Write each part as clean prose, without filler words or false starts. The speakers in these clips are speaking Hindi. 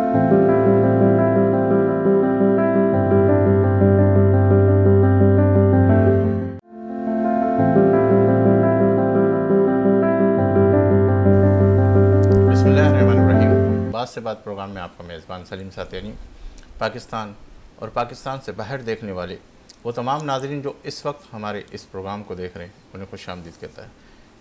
बिस्मिल्लाहिर्रहमानिर्रहीम। बात से बात प्रोग्राम में आपका मेज़बान सलीम सातियानी पाकिस्तान और पाकिस्तान से बाहर देखने वाले वो तमाम नाज़रीन जो इस वक्त हमारे इस प्रोग्राम को देख रहे हैं उन्हें खुशामदीद कहता है।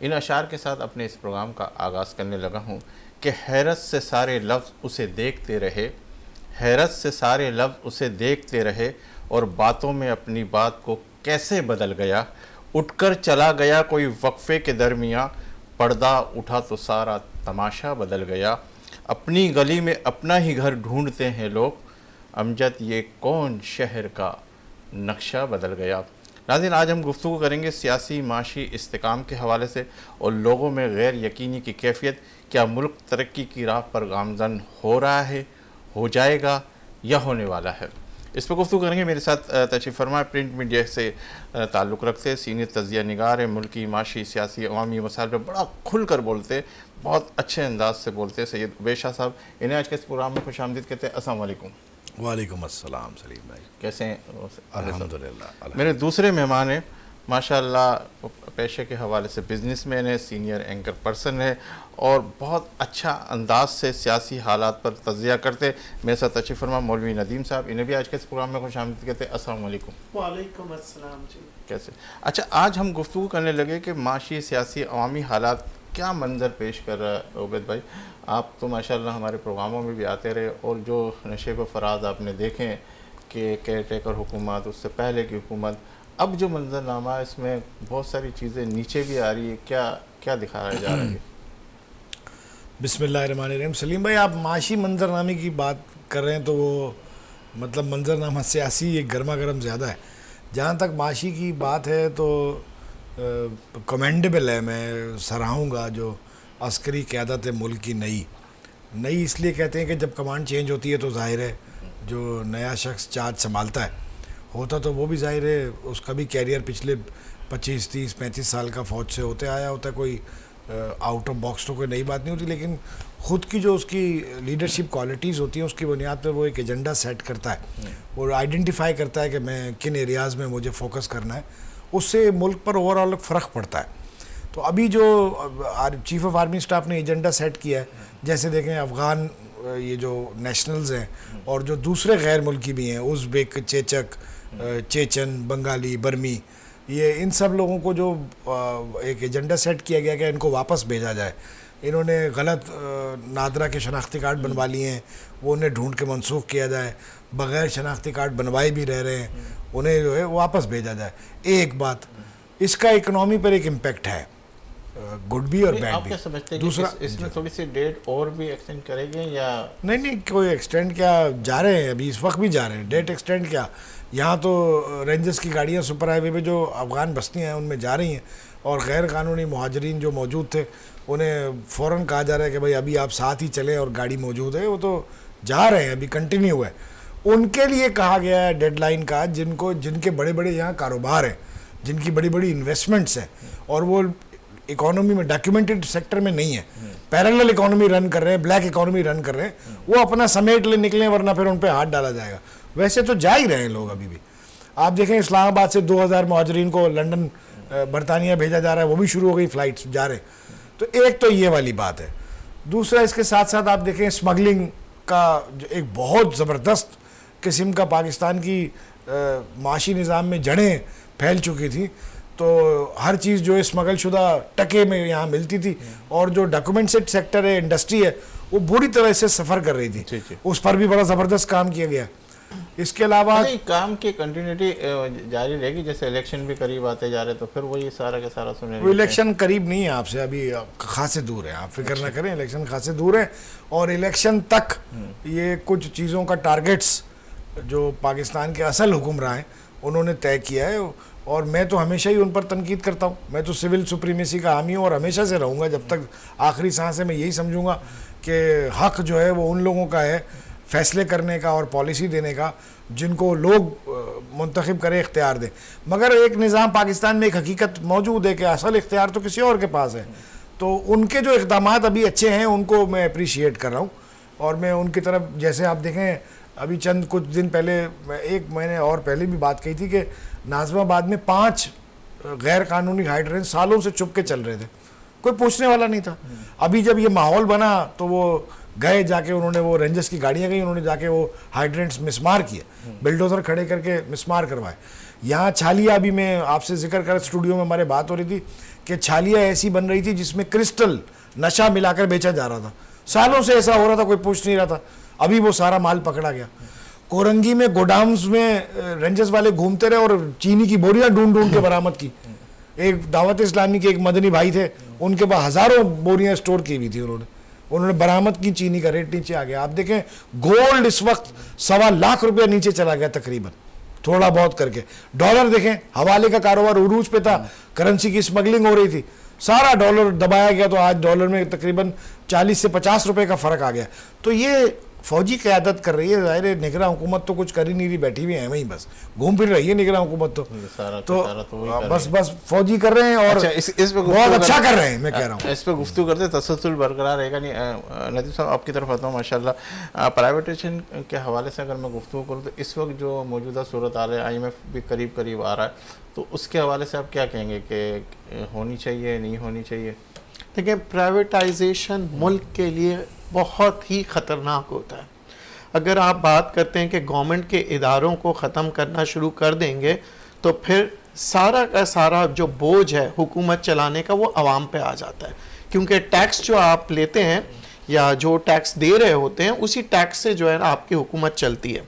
इन अशार के साथ अपने इस प्रोग्राम का आगाज़ करने लगा हूँ कि हैरत से सारे लफ्ज़ उसे देखते रहे, हैरत से सारे लफ्ज़ उसे देखते रहे और बातों में अपनी बात को कैसे बदल गया। उठकर चला गया कोई वक्फ़े के दरमियाँ, पर्दा उठा तो सारा तमाशा बदल गया। अपनी गली में अपना ही घर ढूंढते हैं लोग, अमजद ये कौन शहर का नक्शा बदल गया। नाज़रीन, आज हम गुफ्तगू करेंगे सियासी माशी इस्तेकाम के हवाले से और लोगों में गैर यकीनी की कैफियत। क्या मुल्क तरक्की की राह पर गामज़न हो रहा है, हो जाएगा या होने वाला है? इस पर गुफ्तगू करेंगे। मेरे साथ तशरीफ़ फरमा प्रिंट मीडिया से ताल्लुक़ रखते सीनियर तजिया निगार है, मुल्की माशी सियासी अवामी मसाइल पर बड़ा खुल कर बोलते, बहुत अच्छे अंदाज से बोलते सैयद उबैद शाह साहब, इन्हें आज के इस प्रोग्राम में खुशामदीद कहते हैं। अस्सलाम वालेकुम। वालेकुम अस्सलाम सलीम भाई, कैसे हैं? अल्हम्दुलिल्लाह। मेरे दूसरे मेहमान हैं, माशाल्लाह पेशे के हवाले से बिजनेसमैन है, सीनियर एंकर पर्सन है और बहुत अच्छा अंदाज से सियासी हालात पर तजिया करते। मेरे साथ तशरीफ़ फरमा मौलवी नदीम साहब, इन्हें भी आज के इस प्रोग्राम में खुशामदीद कहते हैं। अस्सलाम वालेकुम। वालेकुम अस्सलाम जी। कैसे? अच्छा, आज हम गुफ्तगू करने लगे कि माशी सियासी अवामी हालात क्या मंजर पेश कर रहा है। उबैद भाई, आप तो माशाल्लाह हमारे प्रोग्रामों में भी आते रहे और जो नशेब फराज आपने देखे कि केयर टेकर हुकूमत, उससे पहले की हुकूमत, अब जो मंजरनामा है इसमें बहुत सारी चीज़ें नीचे भी आ रही है। क्या क्या दिखाया जा रहा है? बिस्मिल्लाहिर्रहमानिर्रहीम। सलीम भाई, आप माशी मंजरनामे की बात कर रहे हैं तो वो मतलब मंजरनामा सियासी एक गर्मा गर्म ज़्यादा है। जहाँ तक माशी की बात है तो कमेंडेबल है, मैं सराहूँगा जो अस्करी क़यादत है मुल्क की नई इसलिए कहते हैं कि जब कमांड चेंज होती है तो ज़ाहिर है जो नया शख्स चार्ज संभालता है होता तो वो भी ज़ाहिर है उसका भी कैरियर पिछले 25, 30, 35 साल का फ़ौज से होते आया होता है। कोई आउट ऑफ बॉक्स तो कोई नई बात नहीं होती, लेकिन ख़ुद की जो उसकी लीडरशिप क्वालिटीज़ होती हैं उसकी बुनियाद पर वो एक एजेंडा सेट करता है और आइडेंटिफाई करता है कि मैं किन एरियाज़ में मुझे फोकस करना है, उससे मुल्क पर ओवरऑल फ़र्क पड़ता है। तो अभी जो चीफ़ ऑफ आर्मी स्टाफ ने एजेंडा सेट किया है, जैसे देखें अफ़गान ये जो नेशनल्स हैं और जो दूसरे गैर मुल्की भी हैं, उज़्बेक, चेचक, चेचन, बंगाली, बर्मी, ये इन सब लोगों को जो एक एजेंडा सेट किया गया कि इनको वापस भेजा जाए। इन्होंने गलत नादरा के शनाख्ती कार्ड बनवा लिए हैं, वो उन्हें ढूंढ के मनसूख किया जाए। बग़ैर शनाख्ती कार्ड बनवाए भी रह रहे हैं, उन्हें जो है वापस भेजा जाए। एक बात, इसका इकनॉमी पर एक इम्पेक्ट है, गुड भी और बैड भी। क्या समझते हैं दूसरा, इसमें थोड़ी सी डेट और भी एक्सटेंड करेंगे या नहीं कोई एक्सटेंड क्या, जा रहे हैं अभी इस वक्त भी जा रहे हैं। डेट एक्सटेंड क्या, यहाँ तो रेंजर्स की गाड़ियाँ सुपर हाईवे पे जो अफ़गान बस्तियाँ हैं उनमें जा रही हैं और गैर कानूनी मुहाजिरीन जो मौजूद थे उन्हें फ़ौरन कहा जा रहा है कि भाई अभी आप साथ ही चलें और गाड़ी मौजूद है। वो तो जा रहे हैं, अभी कंटिन्यू है। उनके लिए कहा गया है डेडलाइन का, जिनके बड़े बड़े यहाँ कारोबार हैं, जिनकी बड़ी बड़ी इन्वेस्टमेंट्स हैं और वो इकोनॉमी में डॉक्यूमेंटेड सेक्टर में नहीं है, पैरेलल इकोनॉमी रन कर रहे हैं, ब्लैक इकोनॉमी रन कर रहे हैं, वो अपना समेट ले निकलें वरना फिर उन पर हाथ डाला जाएगा। वैसे तो जा ही रहे हैं लोग अभी भी। आप देखें इस्लामाबाद से 2000 मुहाजिरीन को लंदन बरतानिया भेजा जा रहा है, वो भी शुरू हो गई, फ़्लाइट्स जा रहे हैं। तो एक तो ये वाली बात है। दूसरा, इसके साथ साथ आप देखें स्मगलिंग का जो एक बहुत ज़बरदस्त किस्म का पाकिस्तान की माशी निज़ाम में जड़ें फैल चुकी थी, तो हर चीज़ जो है स्मगल शुदा टके में यहाँ मिलती थी और जो डॉक्यूमेंटेड सेक्टर है, इंडस्ट्री है, वो बुरी तरह से सफ़र कर रही थी। उस पर भी बड़ा ज़बरदस्त काम किया गया। इसके अलावा काम की कंटिन्यूटी जारी रहेगी, जैसे इलेक्शन भी करीब आते जा रहे तो फिर वही सारा का सारा सुने। वो इलेक्शन करीब नहीं है, आपसे अभी खासे दूर है, आप फिक्र ना करें, इलेक्शन खासे दूर है और इलेक्शन तक ये कुछ चीज़ों का टारगेट्स जो पाकिस्तान के असल हुक्मरां हैं उन्होंने तय किया है और मैं तो हमेशा ही उन पर तनकीद करता हूँ। मैं तो सिविल सुप्रीमेसी का हामी हूँ और हमेशा से रहूँगा, जब तक आखिरी सांस है मैं यही समझूंगा कि हक़ जो है वो उन लोगों का है फ़ैसले करने का और पॉलिसी देने का जिनको लोग मुंतखब करें, इख्तियार दें। मगर एक निज़ाम पाकिस्तान में एक हकीकत मौजूद है कि असल इख्तियार तो किसी और के पास है। तो उनके जो इक़दामात अभी अच्छे हैं उनको मैं अप्रिशिएट कर रहा हूँ, और मैं उनकी तरफ, जैसे आप देखें अभी चंद कुछ दिन पहले, एक महीने और पहले भी बात कही थी कि नाज़िमाबाद में 5 गैर कानूनी हाइड्रेंट सालों से चुप के चल रहे थे, कोई पूछने वाला नहीं था। अभी जब ये माहौल बना तो वो गए, जाके उन्होंने, वो रेंजर्स की गाड़ियाँ गई, उन्होंने जाके वो हाइड्रेंट्स मिसमार किए, बिल्डोजर खड़े करके मिसमार करवाए। यहाँ छालिया, अभी मैं आपसे जिक्र कर, स्टूडियो में हमारे बात हो रही थी कि छालिया ऐसी बन रही थी जिसमें क्रिस्टल नशा मिलाकर बेचा जा रहा था, सालों से ऐसा हो रहा था, कोई पूछ नहीं रहा था। अभी वो सारा माल पकड़ा गया। कोरंगी में गोडाउन्स में रेंजर्स वाले घूमते रहे और चीनी की बोरियां ढूंढ ढूंढ के बरामद की। एक दावत इस्लामी के एक मदनी भाई थे, उनके पास हजारों बोरियां स्टोर की हुई थी, उन्होंने बरामद की। चीनी का रेट नीचे आ गया। आप देखें गोल्ड इस वक्त 1.25 लाख रुपया नीचे चला गया तकरीबन, थोड़ा बहुत करके। डॉलर देखें, हवाले का कारोबार उरूज पे था, करेंसी की स्मगलिंग हो रही थी, सारा डॉलर दबाया गया, तो आज डॉलर में तकरीबन 40 से 50 रुपए का फर्क आ गया। तो ये फौजी क़यादत कर रही है, ज़ाहिर है निगरान हुकूमत तो कुछ कर ही नहीं रही, बैठी हुई है वहीं, बस घूम फिर रही है निगरान हुकूमत तो बस फौजी कर रहे हैं और इस पे बहुत अच्छा कर रहे हैं। मैं कह रहा हूँ इस पे गुफ्तगू करते, तसलसल बरकरार रहेगा नहीं। नदीम साहब आपकी तरफ आता हूँ। माशाल्लाह प्राइवेटाइजेशन के हवाले से अगर मैं गुफ्तगू करूँ तो इस वक्त जो मौजूदा सूरत हाल है, IMF भी करीब करीब आ रहा है, तो उसके हवाले से आप क्या कहेंगे कि होनी चाहिए, नहीं होनी चाहिए? देखिए, प्राइवेटाइजेशन मुल्क के लिए बहुत ही ख़तरनाक होता है। अगर आप बात करते हैं कि गवर्नमेंट के इदारों को ख़त्म करना शुरू कर देंगे तो फिर सारा का सारा जो बोझ है हुकूमत चलाने का वो आवाम पे आ जाता है, क्योंकि टैक्स जो आप लेते हैं या जो टैक्स दे रहे होते हैं उसी टैक्स से जो है ना आपकी हुकूमत चलती है।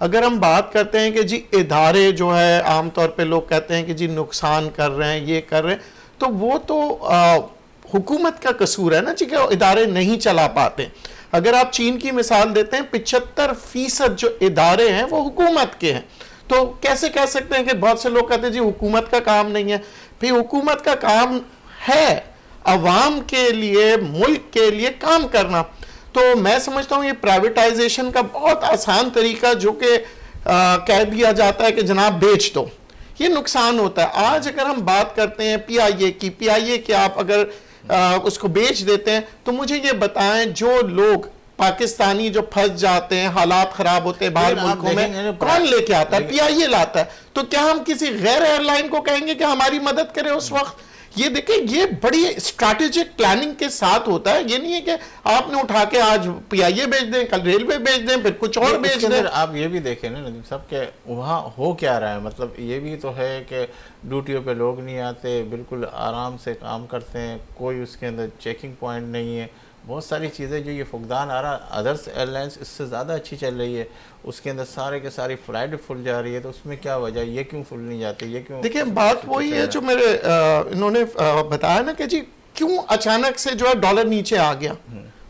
अगर हम बात करते हैं कि जी इदारे जो है, आम तौर पे लोग कहते हैं कि जी नुकसान कर रहे हैं, ये कर रहे हैं, तो वो तो हुकूमत का कसूर है ना जी, कि इदारे नहीं चला पाते। अगर आप चीन की मिसाल देते हैं, 75% जो इदारे हैं वो हुकूमत के हैं, तो कैसे कह सकते हैं कि बहुत से लोग कहते हैं जी हुकूमत का काम नहीं है। फिर हुकूमत का काम है अवाम के लिए, मुल्क के लिए काम करना। तो मैं समझता हूँ ये प्राइवेटाइजेशन का बहुत आसान तरीका जो कि कह दिया जाता है कि जनाब बेच दो, ये नुकसान होता है। आज अगर हम बात करते हैं PIA की, PIA के आप अगर उसको बेच देते हैं तो मुझे ये बताएं, जो लोग पाकिस्तानी जो फंस जाते हैं, हालात खराब होते हैं बाहर मुल्कों में, कौन लेके आता है? PIA लाता है। तो क्या हम किसी गैर एयरलाइन को कहेंगे कि हमारी मदद करें उस वक्त? ये देखें, ये बड़ी स्ट्रैटेजिक प्लानिंग के साथ होता है। ये नहीं है कि आपने उठा के आज PIA बेच दें, कल रेलवे बेच दें, फिर कुछ और बेच दें। आप ये भी देखें ना नदीम साहब के वहाँ हो क्या रहा है, मतलब ये भी तो है कि ड्यूटियों पे लोग नहीं आते, बिल्कुल आराम से काम करते हैं, कोई उसके अंदर चेकिंग पॉइंट नहीं है, बहुत सारी चीज़ें जो ये फुकदान आ रहा, अदर्स एयरलाइंस इससे ज़्यादा अच्छी चल रही है, उसके अंदर सारे के सारी फ्लाइट फुल जा रही है, तो उसमें क्या वजह, ये क्यों फुल नहीं जाती, ये क्यों? देखिए, बात वही है जो मेरे इन्होंने बताया ना कि जी क्यों अचानक से जो है डॉलर नीचे आ गया,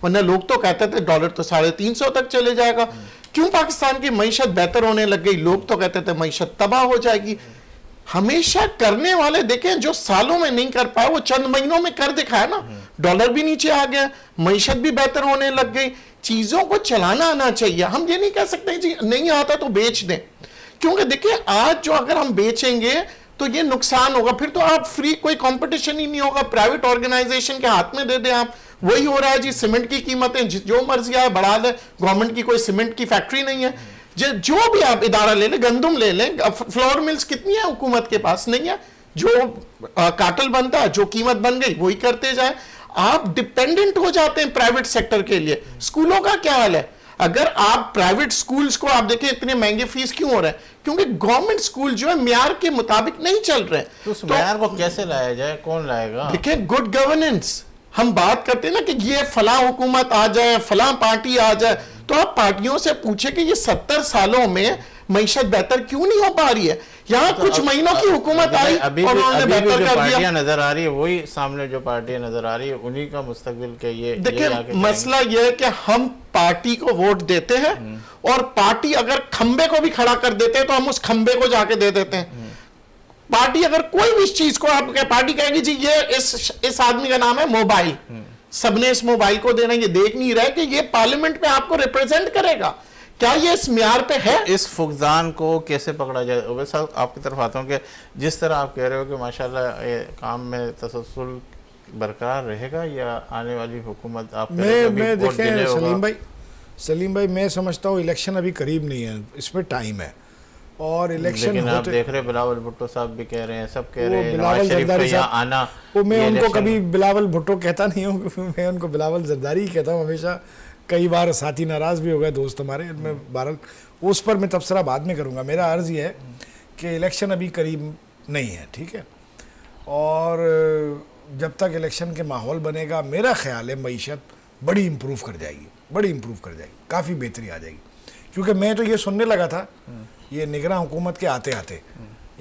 वरना लोग तो कहते थे डॉलर तो 350 तक चले जाएगा। क्यों पाकिस्तान की मईशत बेहतर होने लग गई? लोग तो कहते थे मईशत तबाह हो जाएगी। हमेशा करने वाले देखें, जो सालों में नहीं कर पाए वो चंद महीनों में कर दिखाया ना। डॉलर भी नीचे आ गया, मईशत भी बेहतर होने लग गई। चीजों को चलाना आना चाहिए। हम ये नहीं कह सकते जी नहीं आता तो बेच दें, क्योंकि देखिए आज जो अगर हम बेचेंगे तो ये नुकसान होगा, फिर तो आप फ्री, कोई कंपटीशन ही नहीं होगा, प्राइवेट ऑर्गेनाइजेशन के हाथ में दे दें आप। वही हो रहा है जी, सीमेंट की कीमतें जो मर्जी आए बढ़ा दें। गवर्नमेंट की कोई सीमेंट की फैक्ट्री नहीं है, जो भी आप इदारा ले लें, गंदुम ले लें, फ्लोर मिल्स कितनी है हुकूमत के पास? नहीं है। जो काटल बनता है, जो कीमत बन गई वही करते जाए। आप डिपेंडेंट हो जाते हैं प्राइवेट सेक्टर के लिए। स्कूलों का क्या हाल है? अगर आप प्राइवेट स्कूल्स को आप देखें, इतने महंगे फीस क्यों हो रहे हैं? क्योंकि गवर्नमेंट स्कूल जो है म्यार के मुताबिक नहीं चल रहे। तो उस म्यार को कैसे लाया जाए, कौन लाएगा? देखिए, गुड गवर्नेंस हम बात करते हैं ना कि ये फलां हुकूमत आ जाए, फलां पार्टी आ जाए, तो आप पार्टियों से पूछे कि ये 70 सालों में मईशत बेहतर क्यों नहीं हो पा रही है? यहाँ तो कुछ महीनों की हुकूमत आई और उन्होंने बेहतर कर दिया। नजर आ रही है, वही सामने जो पार्टियां नजर आ रही है, उन्हीं का मुस्तकबिल के ये देखिए, मसला ये है कि हम पार्टी को वोट देते हैं और पार्टी अगर खंबे को भी खड़ा कर देते हैं तो हम उस खंबे को जाके दे देते हैं। पार्टी अगर कोई भी चीज को आप पार्टी कहेगी जी ये इस आदमी का नाम है मोबाइल, सबने इस मोबाइल को देना, ये देख नहीं रहे कि ये पार्लियामेंट में आपको रिप्रेजेंट करेगा। क्या ये इस म्यार पे है? इस फुकदान को कैसे पकड़ा जाए? उबैद साहब आपकी तरफ आता हूँ कि जिस तरह आप कह रहे हो कि माशाल्लाह ये काम में तसलसल बरकरार रहेगा, या आने वाली हुकूमत आप मैं देखें सलीम भाई, सलीम भाई, मैं समझता हूँ इलेक्शन अभी करीब नहीं है, इस पर टाइम है। और इलेक्शन लेकिन आप होते देख रहे बिलावल भुट्टो साहब भी कह रहे हैं, सब कह वो रहे हैं बिलावल नवाज शरीफ का जरदारी यहाँ साहब, आना। वो मैं ये उनको इलेक्शन- कभी बिलावल भुट्टो कहता नहीं हूँ, मैं उनको बिलावल जरदारी ही कहता हूँ हमेशा। कई बार साथी नाराज भी हो गए दोस्त हमारे, मैं बहरहाल उस पर मैं तबसरा बाद में करूँगा। मेरा अर्ज़ ये है कि इलेक्शन अभी करीब नहीं है, ठीक है। और जब तक इलेक्शन के माहौल बनेगा, मेरा ख्याल है मईशत बड़ी इम्प्रूव कर जाएगी, बड़ी इम्प्रूव कर जाएगी, काफ़ी बेहतरी आ जाएगी। क्योंकि मैं तो ये सुनने लगा था ये निगरान हुकूमत के आते आते,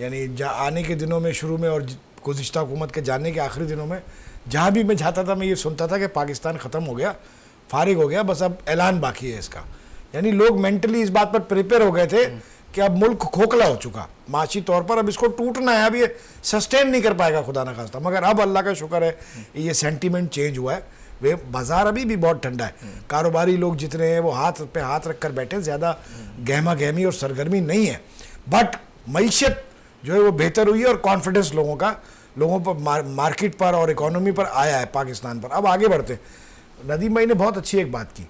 यानी आने के दिनों में, शुरू में, और गुज़िश्ता हुकूमत के जाने के आखिरी दिनों में, जहाँ भी मैं जाता था मैं ये सुनता था कि पाकिस्तान ख़त्म हो गया, फारिग हो गया, बस अब ऐलान बाकी है इसका। यानी लोग मेंटली इस बात पर प्रिपेयर हो गए थे कि अब मुल्क खोखला हो चुका माशी तौर पर, अब इसको टूटना है, अब ये सस्टेन नहीं कर पाएगा खुदा न खास्ता। मगर अब अल्लाह का शुक्र है ये सेंटीमेंट चेंज हुआ है। वे बाज़ार अभी भी बहुत ठंडा है, कारोबारी लोग जितने हैं वो हाथ पे हाथ रख कर बैठे, ज़्यादा गहमा गहमी और सरगर्मी नहीं है। बट मईशत जो है वो बेहतर हुई है, और कॉन्फिडेंस लोगों पर मार्केट पर और इकोनॉमी पर आया है पाकिस्तान पर। अब आगे बढ़ते, नदीम भाई ने बहुत अच्छी एक बात की,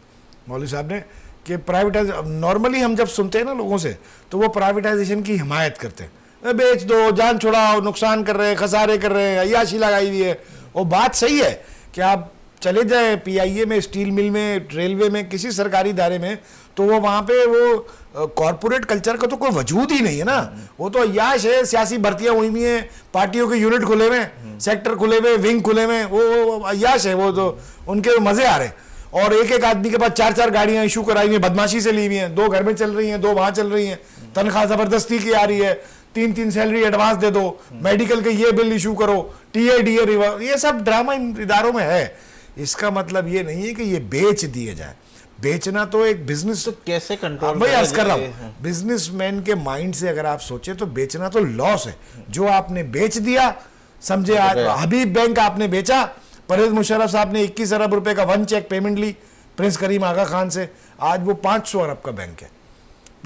मौलवी साहब ने, कि प्राइवेटाइज, नॉर्मली हम जब सुनते हैं ना लोगों से, तो वो प्राइवेटाइजेशन की हिमायत करते हैं, बेच दो, जान छुड़ाओ, नुकसान कर रहे हैं, खसारे कर रहे हैं, अय्याशी लगाई हुई है। वो बात सही है कि आप चले जाए PIA में, स्टील मिल में, रेलवे में, किसी सरकारी इदारे में, तो वो वहाँ पे वो कॉरपोरेट कल्चर का तो कोई वजूद ही नहीं है ना। वो तो अय्याश है, सियासी भर्तियाँ हुई हुई हैं, पार्टियों के यूनिट खुले हुए, सेक्टर खुले हुए, विंग खुले हुए, वो अय्याश है, वो तो उनके मज़े आ रहे हैं। और एक एक आदमी के पास 4-4 गाड़ियाँ इशू कराई हुई हैं, बदमाशी से ली हुई हैं, 2 घर में चल रही हैं, 2 वहाँ चल रही हैं, तनख्वाह ज़बरदस्ती की आ रही है, 3-3 सैलरी एडवांस दे दो, मेडिकल के ये बिल इशू करो, TADA रिवर्स, ये सब ड्रामा इन इदारों में है। इसका मतलब ये नहीं है कि ये बेच दिए जाए, बेचना तो एक बिजनेस। तो कैसे कंट्रोल भाई अर्ज कर रहा हूँ, बिजनेसमैन के माइंड से अगर आप सोचे तो बेचना तो लॉस है। जो आपने बेच दिया, समझे, आज हबीब बैंक आपने बेचा, परवेज मुशर्रफ साहब ने 21 अरब रुपए का 1 चेक पेमेंट ली प्रिंस करीम आगा खान से, आज वो 500 अरब का बैंक है।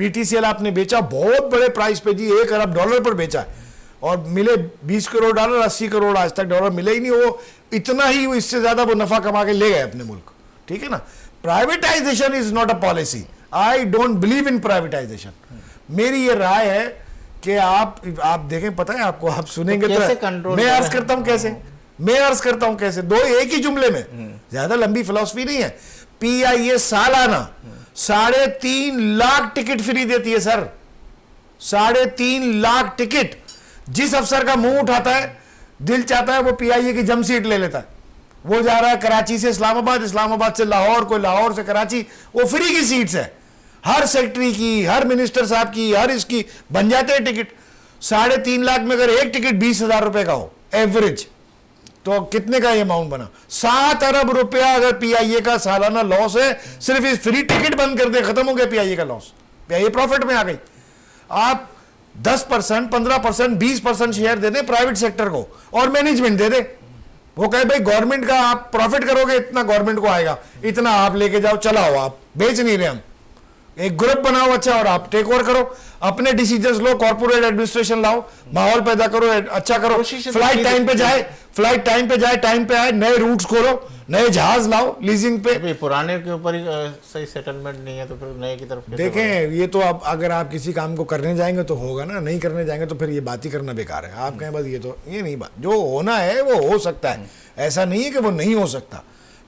PTCL आपने बेचा बहुत बड़े प्राइस पे जी, $1 अरब पर बेचा है, और मिले $20 करोड़, 80 करोड़ आज तक डॉलर मिले ही नहीं। वो इतना ही, वो इससे ज्यादा वो नफा कमा के ले गए अपने मुल्क, ठीक है ना। Privatisation is not a policy, I don't believe in privatisation. मेरी ये राय है कि आप देखें, पता है आपको, आप सुनेंगे तो मैं अर्ज करता हूं कैसे, 2 एक ही जुमले में, ज्यादा लंबी फिलॉसफी नहीं है। PIA सालाना 3.5 लाख टिकट फ्री देती है सर, 3.5 लाख टिकट। जिस अफसर का मुंह उठाता है, दिल चाहता है, वो PIA की जम सीट ले लेता है। वो जा रहा है कराची से इस्लामाबाद, इस्लामाबाद से लाहौर, कोई लाहौर से कराची, वो फ्री की सीट्स है, हर सेक्रेटरी की, हर मिनिस्टर साहब की, हर इसकी बन जाते हैं टिकट। 3.5 लाख में अगर एक टिकट 20,000 रुपए का हो एवरेज, तो कितने का ये अमाउंट बना? 7 अरब रुपया अगर PIA का सालाना लॉस है, सिर्फ इस फ्री टिकट बंद कर दे, खत्म हो गया PIA का लॉस, PIA प्रॉफिट में आ गई। आप 10%, 15%, 20% शेयर दे दे प्राइवेट सेक्टर को, और मैनेजमेंट दे दे। वो कहे भाई गवर्नमेंट का आप प्रॉफिट करोगे, इतना गवर्नमेंट को आएगा, इतना आप लेके जाओ, चलाओ, आप बेच नहीं रहे, हम एक ग्रुप बनाओ अच्छा, और आप टेक ओवर करो, अपने डिसीजंस लो, कॉर्पोरेट एडमिनिस्ट्रेशन लाओ, माहौल पैदा करो, अच्छा करो, फ्लाइट टाइम पे जाए, टाइम पे आए, नए रूट्स खोलो, नए जहाज लाओ लीजिंग पे। पुराने के ऊपर ही सही सेटलमेंट नहीं है तो फिर नए की तरफ देखें, ये तो अब अगर आप किसी काम को करने जाएंगे तो होगा ना, नहीं करने जाएंगे तो फिर ये बात ही करना बेकार है। आप कहें बस ये नहीं, बात जो होना है वो हो सकता है, ऐसा नहीं है कि वो नहीं हो सकता,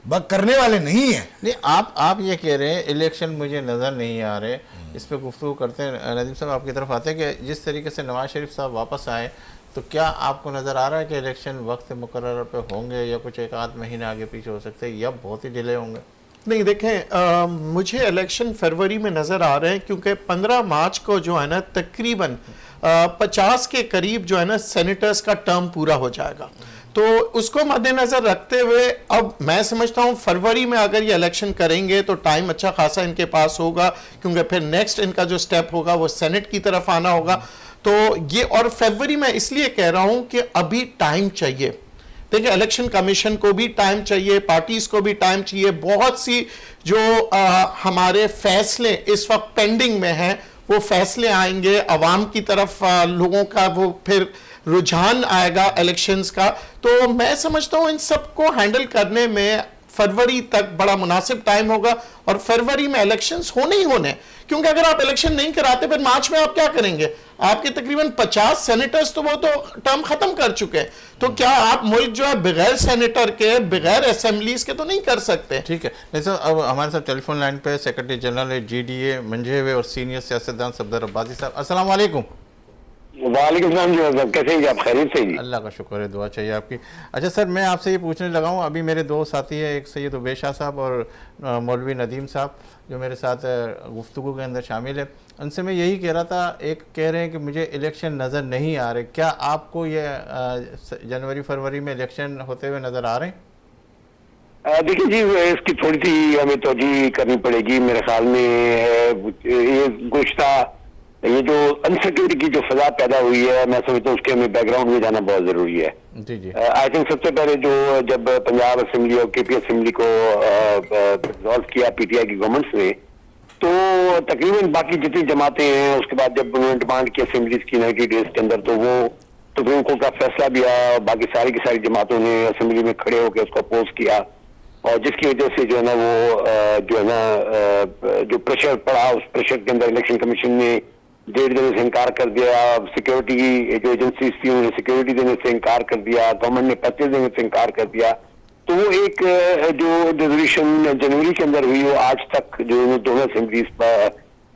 बस करने वाले नहीं है। नहीं, आप ये कह रहे हैं इलेक्शन मुझे नज़र नहीं आ रहे, इस पर गुफ्तगू करते हैं। नदीम साहब आपकी तरफ आते हैं कि जिस तरीके से नवाज शरीफ साहब वापस आए, तो क्या आपको नज़र आ रहा है कि इलेक्शन वक्त मुकर्रर पे होंगे, या कुछ 1-8 महीने आगे पीछे हो सकते हैं, या बहुत ही डिले होंगे? नहीं, देखें, मुझे इलेक्शन फरवरी में नज़र आ रहे हैं, क्योंकि 15 मार्च को जो है ना तकरीबन 50 के करीब जो है ना सेनेटर्स का टर्म पूरा हो जाएगा। तो उसको मद्देनजर रखते हुए अब मैं समझता हूं फरवरी में अगर ये इलेक्शन करेंगे तो टाइम अच्छा खासा इनके पास होगा, क्योंकि फिर नेक्स्ट इनका जो स्टेप होगा वो सेनेट की तरफ आना होगा। तो ये, और फरवरी में इसलिए कह रहा हूं कि अभी टाइम चाहिए। देखिए, इलेक्शन कमीशन को भी टाइम चाहिए, पार्टीज को भी टाइम चाहिए। बहुत सी जो हमारे फैसले इस वक्त पेंडिंग में हैं, वो फैसले आएंगे अवाम की तरफ, लोगों का वो फिर रुझान आएगा इलेक्शंस का। तो मैं समझता हूं इन सबको हैंडल करने में फरवरी तक बड़ा मुनासिब टाइम होगा, और फरवरी में इलेक्शंस होने ही होने, क्योंकि अगर आप इलेक्शन नहीं कराते फिर मार्च में आप क्या करेंगे? आपके तकरीबन 50 सेनेटर्स तो वो तो टर्म खत्म कर चुके हैं, तो क्या आप मुल्क जो है बगैर सेनेटर के, बगैर असेंबलीज के तो नहीं कर सकते। ठीक है। नहीं सर, अब हमारे साथ टेलीफोन लाइन पे सेक्रेटरी जनरल GDA मंझे हुए और सीनियर सियासतदान सफदर अब्बासी साहब। अस्सलाम वालेकुम। वालेकुम सलाम जी, कैसे हैं आप? खैरियत से जी? अल्लाह का शुक्र है, दुआ चाहिए आपकी। अच्छा सर, मैं आपसे ये पूछने लगा हूँ, अभी मेरे दो साथी हैं, एक सैयद उबैद शाह साहब और मौलवी नदीम साहब, जो मेरे साथ गुफ्तगू के अंदर शामिल है। उनसे मैं यही कह रहा था, एक कह रहे हैं कि मुझे इलेक्शन नज़र नहीं आ रहे, क्या आपको ये जनवरी फरवरी में इलेक्शन होते हुए नज़र आ रहे हैं? देखिए जी, इसकी थोड़ी सी हमें तवज्जो करनी पड़ेगी मेरे ख्याल में। ये गुज़श्ता ये जो अनसिक्योरिटी की जो फजा पैदा हुई है, मैं समझता हूँ उसके हमें बैकग्राउंड में जाना बहुत जरूरी है। जी जी। आई थिंक सबसे पहले जो जब पंजाब असेंबली और KP असेंबली को डिसॉल्व किया PTI की गवर्नमेंट ने, तो तकरीबन बाकी जितनी जमातें हैं, उसके बाद जब उन्होंने डिमांड की असेंबलीज की 90 डेज के अंदर, तो वो सुप्रीम कोर्ट का फैसला भी आया, बाकी सारी की सारी जमातों ने असेंबली में खड़े होकर उसको अपोज किया, और जिसकी वजह से जो है ना वो जो है ना जो प्रेशर पड़ा, उस प्रेशर के अंदर इलेक्शन कमीशन ने 1.5 देने से इनकार कर दिया, सिक्योरिटी की जो एजेंसीज थी उन्होंने सिक्योरिटी देने से इनकार कर दिया, गवर्नमेंट ने पैसे देने से इनकार कर दिया। तो वो एक जो रेजोल्यूशन जनवरी के अंदर हुई, वो आज तक जो दोनों असेंबलीज,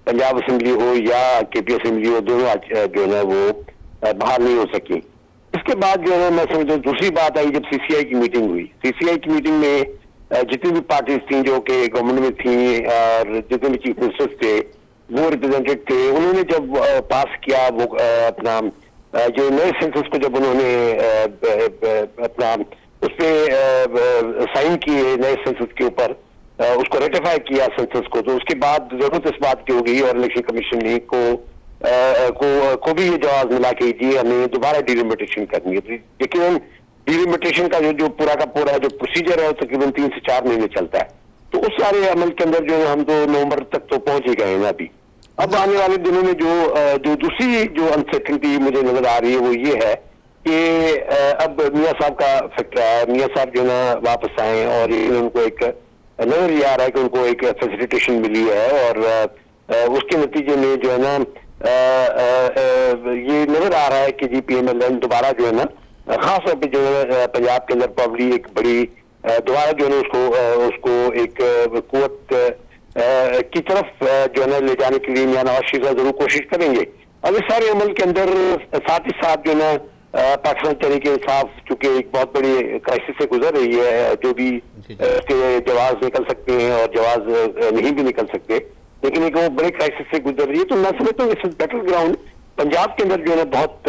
पंजाब असेंबली हो या KP असेंबली हो, दोनों आज जो है ना वो बाहर नहीं हो सकी। इसके बाद जो है ना मैं समझता हूँ दूसरी बात आई, जब CCI की मीटिंग हुई। CCI की मीटिंग में जितनी भी पार्टीज थी जो कि गवर्नमेंट में थी और जितने भी चीफ मिनिस्टर्स थे वो रिप्रेजेंटेड थे, उन्होंने जब पास किया वो अपना जो नए सेंसस को जब उन्होंने अपना उस पर साइन किए नए सेंसस के ऊपर, उसको रेटिफाई किया सेंसस को, तो उसके बाद जरूरत इस बात की हो गई और इलेक्शन कमीशन ने को भी ये जवाब मिला कि जी हमें दोबारा डिलिमिटेशन करनी है। लेकिन डिलिमिटेशन का जो पूरा का पूरा जो प्रोसीजर है वो तकरीबन 3 से 4 महीने चलता है, तो उस सारे अमल के अंदर जो हम तो नवंबर तक तो पहुंच ही गए हैं अभी। अब आने वाले दिनों में जो दूसरी जो अनसर्टेनिटी मुझे नजर आ रही है वो ये है कि अब मियां साहब का फैक्टर है, मियां साहब जो ना वापस आए और उनको एक नजर ये आ रहा है कि उनको एक फैसिलिटेशन मिली है, और उसके नतीजे में जो है ना ये नजर आ रहा है कि PMLN दोबारा जो है ना खास तौर पर जो है पंजाब के अंदर प्रॉब्ली एक बड़ी दोबारा जो है उसको एक कुव्वत की तरफ जो है ना ले जाने के लिए मियां नवाज शरीफ जरूर कोशिश करेंगे। अब इस सारे अमल के अंदर साथ ही साथ जो है ना पाकिस्तान तहरीक इंसाफ चूंकि एक बहुत बड़ी क्राइसिस से गुजर रही है, जो भी इसके जवाब निकल सकते हैं और जवाब नहीं भी निकल सकते, लेकिन एक वो बड़े क्राइसिस से गुजर रही है। तो मैं समझता हूँ इस बैटल ग्राउंड पंजाब के अंदर जो है ना बहुत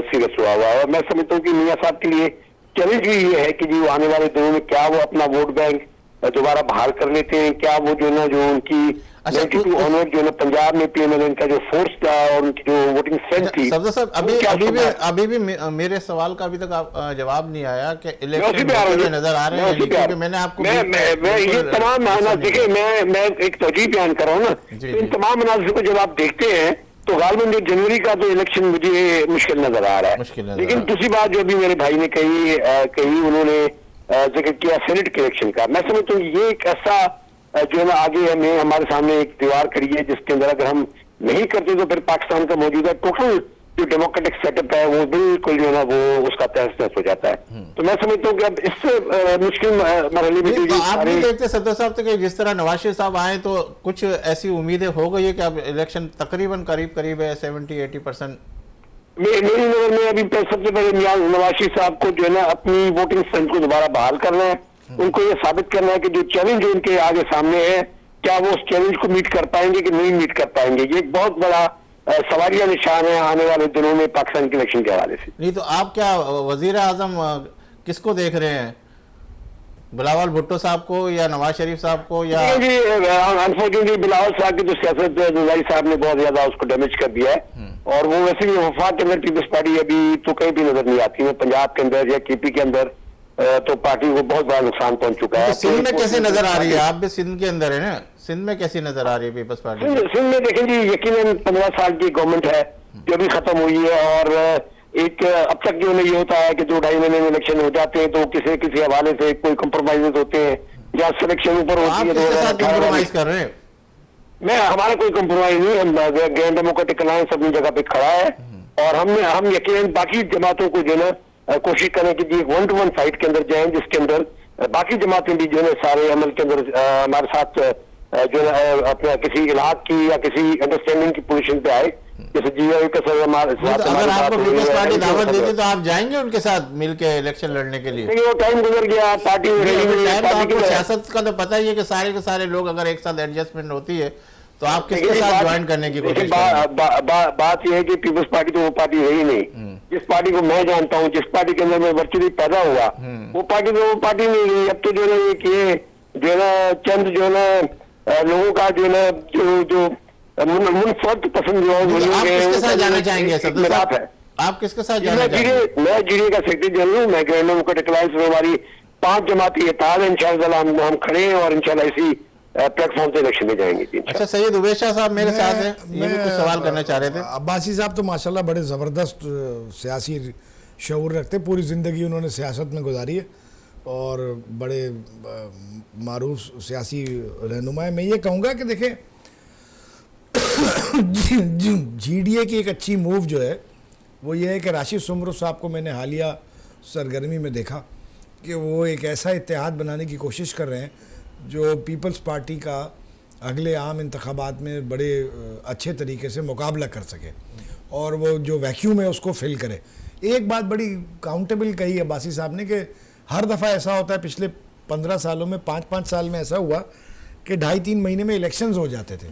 सीरियस हुआ है, और मैं समझता हूँ कि मियां साहब के लिए चैलेंज भी ये है कि जी वो आने वाले दिनों में क्या वो अपना वोट बैंक दोबारा बहाल कर लेते हैं, क्या वो जो ना जो उनकी ऑनवर्ड जो ना पंजाब में PMLN का जो फोर्स था और उनकी जो वोटिंग स्ट्रेंथ थी। सफदर साहब, अभी भी मेरे सवाल का अभी तक जवाब नहीं आया कि इलेक्शन नजर आ रहे हैं, क्योंकि मैंने आपको मैं ये तमाम अनाज देखिए, मैं एक तवजीह बयान कर रहा हूँ ना, इन तमाम अनाज को जब आप देखते हैं तो गालिबन जो जनवरी का तो इलेक्शन मुझे मुश्किल नजर आ रहा है। लेकिन दूसरी बात जो अभी मेरे भाई ने कही उन्होंने जिक्र किया सेनेट के इलेक्शन का, मैं समझता हूँ ये एक ऐसा जो है ना आगे हमें हमारे सामने एक दीवार खड़ी है जिसके अंदर अगर हम नहीं करते तो फिर पाकिस्तान का मौजूदा टोटल जो डेमोक्रेटिक सेटअप है वो बिल्कुल जो है ना वो उसका तहस नहस हो जाता है। तो मैं समझता हूँ कि अब इससे मुश्किल मरहले में तो आप नहीं देखते सफदर साहब तो कि जिस तरह नवाज शरीफ साहब आए तो कुछ ऐसी उम्मीदें हो गई है कि अब इलेक्शन तकरीबन करीब है 70-80%। मेरी नजर में अभी सबसे पहले नवाज शरीफ साहब को जो है ना अपनी वोटिंग स्ट्रेंथ को दोबारा बहाल करना है, उनको ये साबित करना है कि जो चैलेंज उनके आगे सामने है क्या वो उस चैलेंज को मीट कर पाएंगे कि नहीं मीट कर पाएंगे। ये एक बहुत बड़ा सवालिया निशान है आने वाले दिनों में पाकिस्तान के इलेक्शन के हवाले से। नहीं तो आप क्या वजीर आजम किसको देख रहे हैं, बिलावल भुट्टो साहब को या नवाज शरीफ साहब को? या अनफॉर्चुनेटली बिलावल साहब की तो सियासत नवाज साहब ने बहुत ज्यादा उसको डैमेज कर दिया है, और वो वैसे भी वफाक के अंदर पीपल्स पार्टी अभी तो कहीं भी नजर नहीं आती है, पंजाब के अंदर या KP के अंदर तो पार्टी को बहुत बड़ा नुकसान पहुंच चुका है। सिंध में कैसे नजर आ रही है? आप भी सिंध के अंदर है ना, सिंध में कैसी नजर आ रही है पीपल्स पार्टी? सिंध में देखें जी, यकीनन 15 साल की गवर्नमेंट है जो अभी खत्म हुई है, और एक अब तक जो ये होता है कि 2-2.5 महीने में इलेक्शन हो जाते हैं तो किसी हवाले से कोई कॉम्प्रोमाइज होते हैं, जहाँ सिलेक्शन ऊपर आप होती है किसके साथ 2018 कॉम्प्रोमाइज कर रहे हैं? मैं हमारा कोई कंप्रोमाइज नहीं, हम ग्रैंड डेमोक्रेटिक अलायंस अपनी जगह पे खड़ा है और हम यकीनन बाकी जमातों को जो है ना कोशिश करें कि जी 1-to-1 फाइट के अंदर जाएं, जिसके अंदर बाकी जमातें भी जो है सारे अमल के अंदर हमारे साथ जो है अपना किसी इलाक की या किसी अंडरस्टैंडिंग की पोजीशन पे आए, जैसे जीआई का सर हमारे साथ। अगर आपको पीपल्स पार्टी दावत देती तो आप जाएंगे उनके साथ मिलके इलेक्शन लड़ने के लिए? लेकिन वो टाइम गुजर गया, पार्टी आपको सियासत का तो पता ही है कि सारे के सारे लोग अगर एक साथ एडजस्टमेंट होती है तो आप किसके साथ ज्वाइन करने की कोशिश करेंगे? बात यह है कि पीपल्स पार्टी तो वो पार्टी है ही नहीं। जिस पार्टी को मैं जानता हूँ, जिस पार्टी के अंदर मैं वर्चुअली पैदा हुआ, वो पार्टी तो वो पार्टी नहीं रही। अब तो जो है जो है ना चंद जो है ना लोगों का जो है ना जो मुनफरद पसंद जो आप किसके साथ जाना चाहेंगे? है आप किसके साथ जाना चाहेंगे? मैं जीडीए का सेक्रेटरी जनरल हूँ। मैं ग्रैंड डेमोक्रेटिक अलायंस में हमारी 5 जमाती इत्तेहाद है। इंशाअल्लाह हम खड़े हैं और इंशाअल्लाह इसी प्लेटफॉर्म से इलेक्शन में जाएंगे। अच्छा, सैयद उवैस शाह साहब मेरे साथ हैं, ये भी कुछ सवाल करना चाह रहे थे। अब्बासी साहब तो माशाल्लाह बड़े ज़बरदस्त सियासी शऊर रखते, पूरी ज़िंदगी उन्होंने सियासत में गुजारी है और बड़े मारूफ सियासी रहनुमा है। मैं ये कहूँगा कि देखें जीडीए की एक अच्छी मूव जो है वो ये है कि राशिद सुमरो साहब को मैंने हालिया सरगर्मी में देखा कि वो एक ऐसा इत्तेहाद बनाने की कोशिश कर रहे हैं जो पीपल्स पार्टी का अगले आम इंतखाबात में बड़े अच्छे तरीके से मुकाबला कर सके और वो जो वैक्यूम है उसको फिल करे। एक बात बड़ी काउंटेबल कही है अब्बासी साहब ने कि हर दफ़ा ऐसा होता है, पिछले 15 सालों में 5-5 साल में ऐसा हुआ कि 2.5-3 महीने में इलेक्शंस हो जाते थे,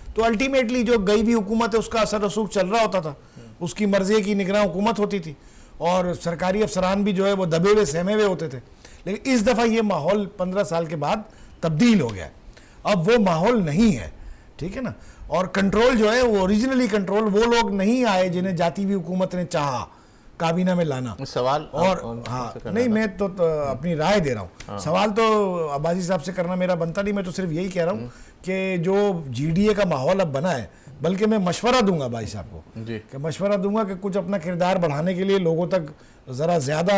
तो अल्टीमेटली जो गई भी हुकूमत है उसका असर रसूख चल रहा होता था, उसकी मर्जी की निगरान हुकूमत होती थी और सरकारी अफसरान भी जो है वो दबे हुए सहमे हुए होते थे। लेकिन इस दफ़ा ये माहौल 15 साल के बाद तब्दील हो गया, अब वो माहौल नहीं है, ठीक है ना। और कंट्रोल जो है वो ओरिजिनली कंट्रोल वो लोग नहीं आए जिन्हें जाती हुई हुकूमत ने चाहा काबीना में लाना। सवाल और हाँ नहीं, मैं तो अपनी राय दे रहा हूँ। सवाल तो अब्बासी साहब से करना मेरा बनता नहीं, मैं तो सिर्फ यही कह रहा हूँ कि जो जीडीए का माहौल अब बना है, बल्कि मैं मशवरा दूंगा भाई साहब को कि मशवरा दूंगा कि कुछ अपना किरदार बढ़ाने के लिए लोगों तक ज़रा ज़्यादा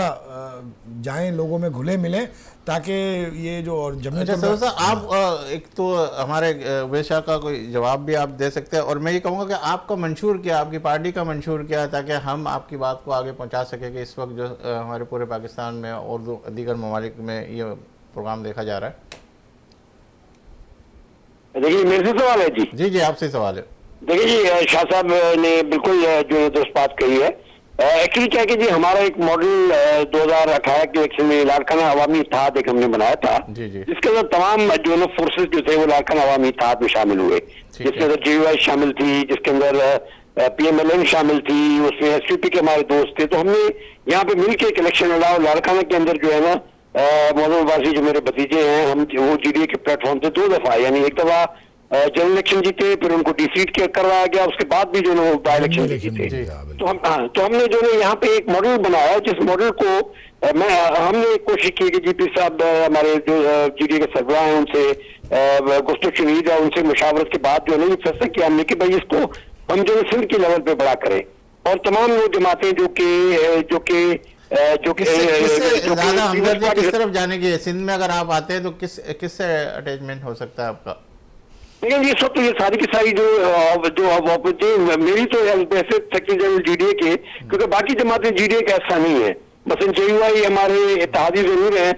जाएं, लोगों में घुले मिलें, ताकि ये जो और जमीन। अच्छा सर, आप एक तो हमारे उवैस शाह का कोई जवाब भी आप दे सकते हैं और मैं ये कहूँगा कि आपका मंशूर क्या, आपकी पार्टी का मंशूर क्या है, ताकि हम आपकी बात को आगे पहुँचा सकें कि इस वक्त जो हमारे पूरे पाकिस्तान में और दीगर ममालिक में ये प्रोग्राम देखा जा रहा है। देखिए मेरे से सवाल है जी। जी जी, आपसे सवाल है। देखिए जी, शाह साहब ने बिल्कुल जो दुरुस्त बात कही है। एक्चुअली क्या है कि जी हमारा एक मॉडल 2018 के इलेक्शन में लाड़काना अवामी इत्तेहाद एक हमने बनाया था, जिसके अंदर तमाम जो ना फोर्सेस जो थे वो लाड़काना अवामी इत्तेहाद में शामिल हुए, जिसके अंदर जेयूआई शामिल थी, जिसके अंदर पीएमएलएन शामिल थी, उसमें एसपीपी के हमारे दोस्त थे। तो हमने यहाँ पे मिलकर एक इलेक्शन लड़ा और लाड़काना के अंदर जो है ना मोहम्मद अब्बासी जो मेरे भतीजे हैं, हम वो जीडीए के प्लेटफॉर्म से 2 दफा यानी एक दफा जनरल इलेक्शन जीते, फिर उनको डिसीट करवाया गया, उसके बाद भी जो है बाई इलेक्शन जीते। तो हमने जो है यहाँ पे एक मॉडल बनाया, जिस मॉडल को हमने कोशिश की कि जीपी साहब हमारे जो जीडीए के सरबराह हैं उनसे गुफ्तगू शनीद है, उनसे मुशावरत के बाद जो है ये फैसला किया हमने कि भाई इसको हम जो है सिंध के लेवल पे बड़ा करें और तमाम वो जमातें जो कि ज्यादा हमदर्दी किस तरफ जाने की है? सिंध में अगर आप आते हैं तो किससे अटैचमेंट हो सकता है आपका? लेकिन ये सब तो ये सारी की सारी जो मेरी तो वैसे सेक्रेटरी जनरल जीडीए के, क्योंकि बाकी जमातें जीडीए का ऐसा नहीं है। मसलन जेयूआई हमारे इत्तेहादी जरूर हैं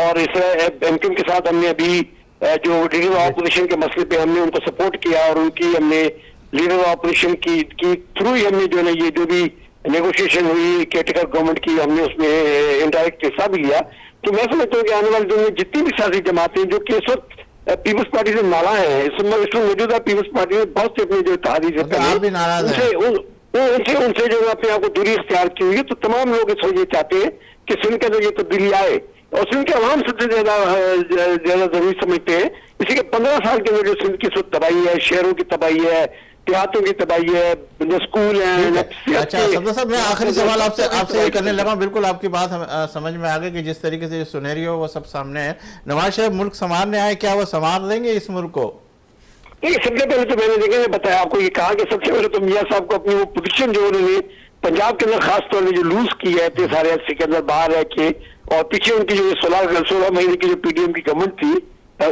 और इस एमक्यूएम के साथ हमने अभी जो लीडर ऑपोजिशन के मसले पे हमने उनको सपोर्ट किया और उनकी हमने लीडर ऑपोजिशन की थ्रू ही हमने जो है ये जो भी नेगोशिएशन हुई केयरटेकर गवर्नमेंट की, हमने उसमें इनडायरेक्ट हिस्सा भी लिया। तो मैं समझता हूँ कि आने वाले दिनों में जितनी भी सियासी जमातें जो कि इस वक्त पीपल्स पार्टी से नाला है, इस मौजूदा पीपल्स पार्टी में बहुत से अपने जो इत्तेहादी से उनसे जो अपने आप को दूरी इख्तियार की हुई है। तो तमाम लोग इस ये चाहते हैं कि सिंध के अंदर ये तब्दीली आए और सिंध के अवाम सबसे ज्यादा जरूरी समझते हैं। इसी के 15 साल के अंदर जो सिंध की तबाही है, शहरों की तबाही है, देहातों की तबाही है, स्कूल है। अच्छा सफदर साहब, मैं आखिरी सवाल आपसे करने लगा। बिल्कुल आपकी बात समझ में आ गई कि जिस तरीके से सुनहरी हो वो सब सामने है। नवाज शरीफ मुल्क संवारने आए, क्या वो संवार देंगे इस मुल्क को? नहीं, सबसे पहले तो मैंने देखा बताया आपको, ये कहा कि सबसे पहले तो मियाँ साहब को अपनी वो पोजीशन जो उन्होंने पंजाब के अंदर खास तौर पर जो लूज की है, इतने सारे अर्से के अंदर बाहर रह के और पीछे उनकी जो 16 महीने की जो पीडीएम की गवर्नमेंट थी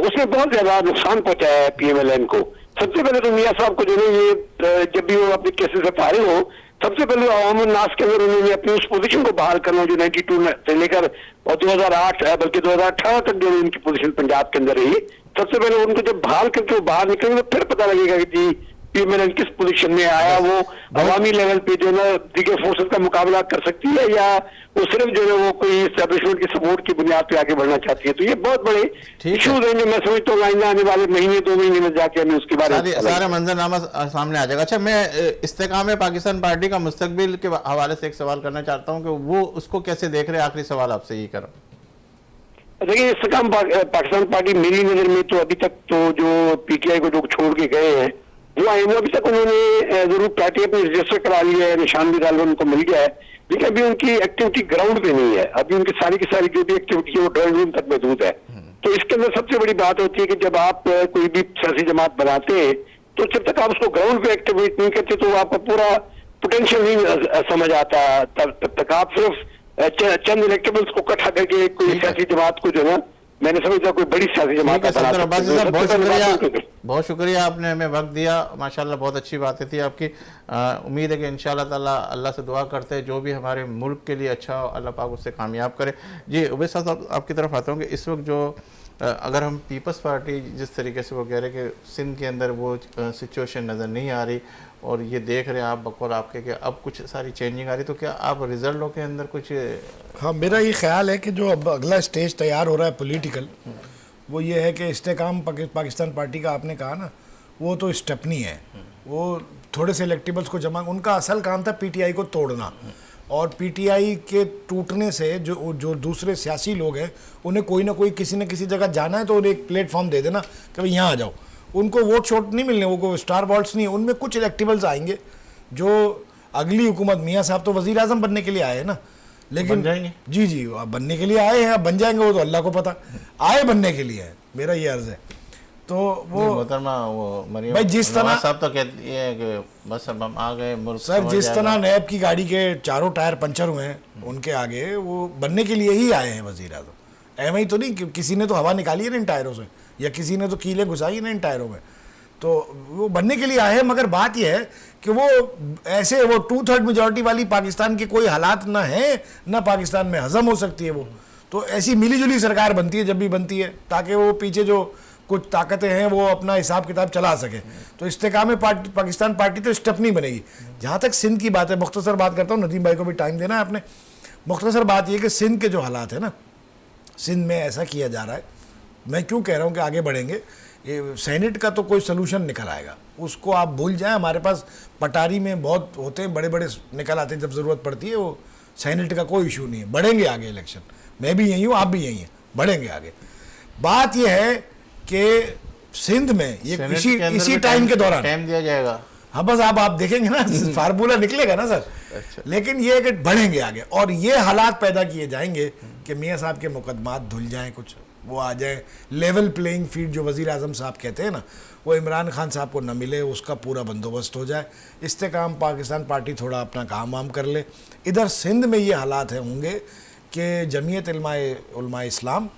उसने बहुत ज्यादा नुकसान पहुंचाया है पीएमएलएन को। सबसे पहले तो मियां साहब को जो है ये जब भी वो अपने केसेस से फारिग हो, सबसे पहले अवाम नास के अंदर उन्होंने अपनी उस पोजीशन को बहाल करना जो 92 से लेकर और 2008 बल्कि 2018 तक जो उनकी पोजीशन पंजाब के अंदर रही। सबसे पहले उनको जब बहाल करके वो बाहर निकलेंगे तो फिर पता लगेगा कि जी पीएमएलएन किस पोजीशन में आया, वो अवामी लेवल पे जो है दीगर फोर्सेस का मुकाबला कर सकती है या वो सिर्फ जो है वो कोई एस्टेब्लिशमेंट की सपोर्ट की बुनियाद पे आगे बढ़ना चाहती है। तो ये बहुत बड़े इश्यूज हैं जो मैं समझता हूँ आइंदा आने वाले महीने 2 महीने में जाके हमें उसके बारे में सारा मंजरनामा सामने आ जाएगा। अच्छा, मैं इस्तेकाम पाकिस्तान पार्टी का मुस्तकबिल के हवाले से एक सवाल करना चाहता हूँ कि वो उसको कैसे देख रहे हैं। आखिरी सवाल आपसे यही करूँ। देखिए, इस्तेकाम पाकिस्तान पार्टी मेरी नजर में तो अभी तक तो जो पीटीआई को जो छोड़ के गए हैं वो आए हैं, अभी तक उन्होंने जरूर पार्टी अपने रजिस्टर करा लिया है, निशान भी डाल उनको मिल गया है, लेकिन अभी उनकी एक्टिविटी ग्राउंड पे नहीं है। अभी उनकी सारी की सारी जो भी एक्टिविटी है वो ड्राइंग रूम तक महदूद है। तो इसके अंदर सबसे बड़ी बात होती है कि जब आप कोई भी सियासी जमात बनाते हैं तो जब तक आप उसको ग्राउंड पे एक्टिवेट नहीं करते तो आपका पूरा पोटेंशियल नहीं समझ आता। तब तक आप सिर्फ चंद इलेक्टेबल्स को इकट्ठा करके कोई सियासी जमात को जो है मैंने समझा कोई बड़ी सियासी जमात बहुत शुक्रिया, आपने हमें वक्त दिया। माशाल्लाह बहुत अच्छी बातें थी आपकी। उम्मीद है कि इंशाल्लाह ताला अल्लाह से दुआ करते हैं जो भी हमारे मुल्क के लिए अच्छा हो अल्लाह पाक उससे कामयाब करे। जी उबैद साहब, आपकी तरफ आता हूँ कि इस वक्त जो अगर हम पीपल्स पार्टी जिस तरीके से वो कह रहे हैं कि सिंध के अंदर वो सिचुएशन नज़र नहीं आ रही और ये देख रहे हैं आप बकौल आपके कि अब कुछ सारी चेंजिंग आ रही, तो क्या आप रिजल्टों के अंदर कुछ? हाँ, मेरा ये ख्याल है कि जो अब अगला स्टेज तैयार हो रहा है पॉलिटिकल, वो ये है कि इस्तेकाम पाकिस्तान पार्टी का आपने कहा ना, वो तो स्टेपनी है। वो थोड़े से इलेक्टेबल्स को जमा, उनका असल काम था पीटीआई को तोड़ना, और पीटीआई के टूटने से जो दूसरे सियासी लोग हैं उन्हें कोई ना कोई किसी न किसी जगह जाना है तो उन्हें एक प्लेटफॉर्म दे देना कि भाई यहाँ आ जाओ। उनको वोट शोट नहीं मिलने, वो स्टार वोट्स नहीं, उनमें कुछ इलेक्टेबल्स आएंगे जो अगली हुकूमत, मियाँ साहब तो वज़ीर आज़म बनने के लिए आए हैं ना, लेकिन जी अब बनने के लिए आए हैं, अब बन जाएंगे वो तो अल्लाह को पता, आए बनने के लिए है, मेरा ये अर्ज़ है। तो वो मोहतरमा वो मरियम भाई जिस तरह साहब तो कहती है कि बस अब हम आ गए मुल्क सर, जिस तरह नैब की गाड़ी के चारों टायर पंचर हुए हैं उनके आगे, वो बनने के लिए ही आए हैं वज़ीर आज़म। एम ही तो नहीं, किसी ने तो हवा निकाली है ना इन टायरों से, या किसी ने तो कीलें घुसाई है ना इन टायरों में, तो वो बनने के लिए आए हैं। मगर बात यह है कि वो ऐसे वो 2/3 मेजॉरिटी वाली पाकिस्तान के कोई हालात ना है, ना पाकिस्तान में हजम हो सकती है वो। तो ऐसी मिली जुली सरकार बनती है जब भी बनती है, ताकि वो पीछे जो कुछ ताकतें हैं वो अपना हिसाब किताब चला सके। तो इस्तेकाम पाकिस्तान पार्टी तो स्टेप नहीं बनेगी। जहाँ तक सिंध की बात है, मुख्तसर बात करता हूँ, नदीम भाई को भी टाइम देना है आपने। मुख्तसर बात ये कि सिंध के जो हालात है ना, सिंध में ऐसा किया जा रहा है, मैं क्यों कह रहा हूँ कि आगे बढ़ेंगे, ये सेनेट का तो कोई सलूशन निकल आएगा, उसको आप भूल जाएं। हमारे पास पटारी में बहुत होते हैं, बड़े बड़े निकल आते हैं जब ज़रूरत पड़ती है, वो सेनेट का कोई इशू नहीं है। बढ़ेंगे आगे इलेक्शन, मैं भी यही हूँ, आप भी यही हैं, बढ़ेंगे आगे। बात यह है कि सिंध में ये इसी टाइम के दौरान टाइम दिया जाएगा। हाँ, बस आप देखेंगे ना, फार्मूला निकलेगा ना सर। अच्छा। लेकिन ये कि बढ़ेंगे आगे, और ये हालात पैदा किए जाएंगे कि मियाँ साहब के मुकदमात धुल जाएं, कुछ वो आ जाए, लेवल प्लेइंग फील्ड जो वज़ीर आज़म साहब कहते हैं ना, वो इमरान खान साहब को न मिले, उसका पूरा बंदोबस्त हो जाए, इस्तेकाम पाकिस्तान पार्टी थोड़ा अपना काम वाम कर ले। इधर सिंध में ये हालात होंगे कि जमीयत उलमा इस्लाम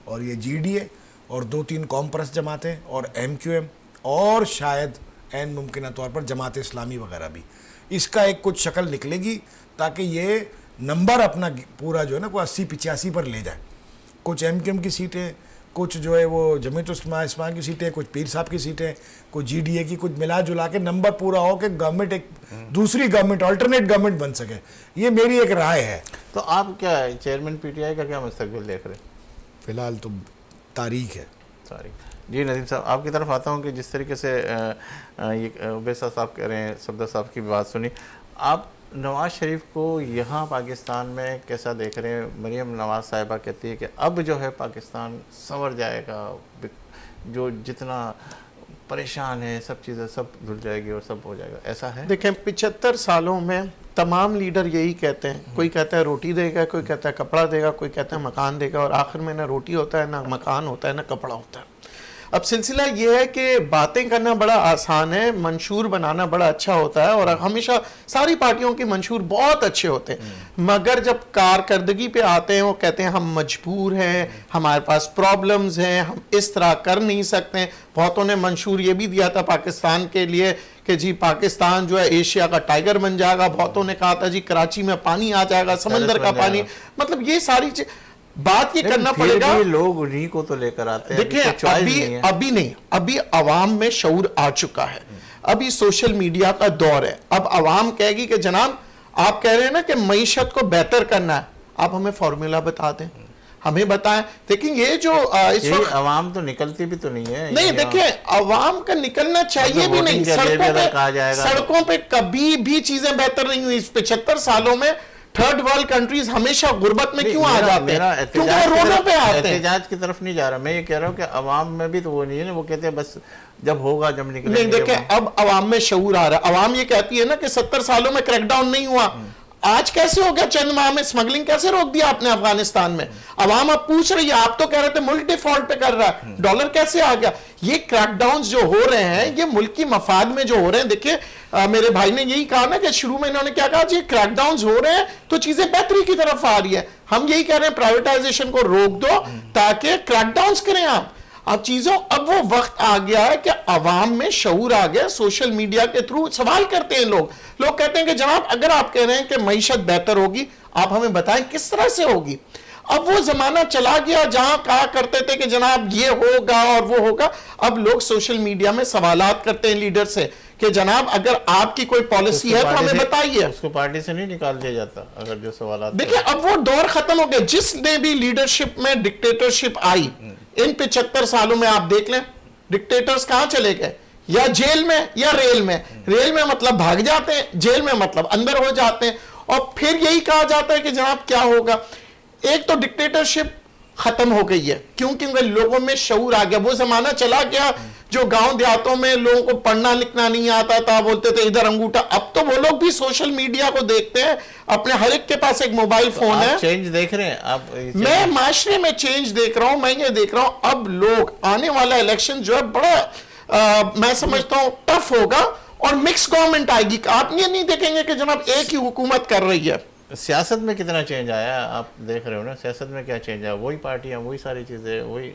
और ये GDA और 2-3 कौम परस्त जमातें और MQM और शायद एन मुमकिन तौर पर जमात इस्लामी वगैरह भी, इसका एक कुछ शक्ल निकलेगी ताकि ये नंबर अपना पूरा जो है ना कोई 80-85 पर ले जाए। कुछ MQM की सीटें, कुछ जो है वो जमीयत उलमा की सीटें, कुछ पीर साहब की सीटें, कुछ GDA की, कुछ मिला जुला के नंबर पूरा हो कि गवर्नमेंट एक दूसरी गवर्नमेंट, अल्टरनेट गवर्नमेंट बन सके। ये मेरी एक राय है। तो आप क्या चेयरमैन PTI का क्या मुस्तकबिल देख रहे हैं? फिलहाल तो तारीख है। जी नदीम साहब, आपकी तरफ आता हूँ कि जिस तरीके से ये उबैद साहब कह रहे हैं, सफदर साहब की बात सुनी, आप नवाज़ शरीफ को यहाँ पाकिस्तान में कैसा देख रहे हैं? मरियम नवाज़ साहिबा कहती है कि अब जो है पाकिस्तान संवर जाएगा, जो जितना परेशान है सब चीज़ें सब धुल जाएगी और सब हो जाएगा, ऐसा है? देखें, 75 सालों में तमाम लीडर यही कहते हैं, कोई कहता है रोटी देगा, कोई कहता है कपड़ा देगा, कोई कहता है मकान देगा, और आखिर में ना रोटी होता है, ना मकान होता है, ना कपड़ा होता है। अब सिलसिला ये है कि बातें करना बड़ा आसान है, मंशूर बनाना बड़ा अच्छा होता है, और हमेशा सारी पार्टियों के मंशूर बहुत अच्छे होते हैं, मगर जब कारकर्दगी पे आते हैं वो कहते हैं हम मजबूर हैं, हमारे पास प्रॉब्लम्स हैं, हम इस तरह कर नहीं सकते। बहुतों ने मंशूर ये भी दिया था पाकिस्तान के लिए कि जी पाकिस्तान जो है एशिया का टाइगर बन जाएगा, बहुतों ने कहा था जी कराची में पानी आ जाएगा, समंदर का पानी, मतलब ये सारी बात ये करना पड़ेगा। लोग उन्हीं को तो लेकर आते हैं। देखिए अभी अवाम में शऊर आ चुका है, अभी सोशल मीडिया का दौर है। अब अवाम कहेगी कि जनाब आप कह रहे हैं ना कि मईशत को बेहतर करना है, आप हमें फॉर्मूला बता दें, हमें बताएं। लेकिन ये जो इस वक्त अवाम तो निकलती भी तो नहीं है। नहीं, देखिए अवाम का निकलना चाहिए भी नहीं। सड़कों पे कभी भी चीजें बेहतर नहीं हुई 75 सालों में। थर्ड वर्ल्ड कंट्रीज हमेशा गुर्बत में क्यों आ जाते हैं? क्योंकि वो रोडों पे आते हैं। एहतिजाज की तरफ नहीं जा रहा मैं, ये कह रहा हूँ कि अवाम में भी तो वो नहीं है ना, वो कहते हैं बस जब होगा जब निकलेंगे। नहीं, देखिए अब अवाम में शऊर आ रहा है। अवाम ये कहती है ना कि 70 सालों में क्रैकडाउन नहीं हुआ, आज कैसे हो गया? चंद माह में स्मगलिंग कैसे रोक दिया आपने अफगानिस्तान में? अवाम अब पूछ रही है, आप तो कह रहे थे मुल्क डिफॉल्ट पे कर रहा है, डॉलर कैसे आ गया? ये क्रैकडाउन जो हो रहे हैं ये मुल्क की मफाद में जो हो रहे हैं। देखिए मेरे भाई ने यही कहा ना कि शुरू में इन्होंने क्या कहा, जी क्रैकडाउन हो रहे हैं तो चीजें बेहतरी की तरफ आ रही है। हम यही कह रहे हैं प्राइवेटाइजेशन को रोक दो ताकि क्रैकडाउन करें आप। अब चीजों अब वो वक्त आ गया है कि अवाम में शऊर आ गया। सोशल मीडिया के थ्रू सवाल करते हैं लोग कहते हैं कि जनाब अगर आप कह रहे हैं कि मईशत बेहतर होगी, आप हमें बताएं किस तरह से होगी। अब वो जमाना चला गया जहां कहा करते थे कि जनाब ये होगा और वो होगा। अब लोग सोशल मीडिया में सवालात करते हैं लीडर से कि जनाब अगर आपकी कोई पॉलिसी है तो हमें बताइए। उसको पार्टी से नहीं निकाल दिया जाता अगर जो सवालात। देखिए अब वो दौर खत्म हो गया। जिसने भी लीडरशिप में डिक्टेटरशिप आई इन 75 सालों में, आप देख लें डिक्टेटर्स कहां चले गए, या जेल में या रेल में। रेल में मतलब भाग जाते हैं, जेल में मतलब अंदर हो जाते हैं, और फिर यही कहा जाता है कि जनाब क्या होगा। एक तो डिक्टेटरशिप खत्म हो गई है क्योंकि लोगों में शऊर आ गया। वो जमाना चला गया जो गांव देहातों में लोगों को पढ़ना लिखना नहीं आता था, बोलते थे इधर अंगूठा। अब तो वो लोग भी सोशल मीडिया को देखते हैं, अपने हर एक के पास एक मोबाइल फोन है। चेंज देख रहे हैं आप? मैं माशरे में चेंज देख रहा हूं। मैं ये देख रहा हूं अब लोग आने वाला इलेक्शन जो है बड़ा मैं समझता हूं टफ होगा और मिक्स गवर्नमेंट आएगी। आप ये नहीं देखेंगे कि जनाब एक ही हुकूमत कर रही है। सियासत में कितना चेंज आया आप देख रहे हो ना, सियासत में क्या चेंज आया? वही पार्टियां, वही सारी चीजें, वही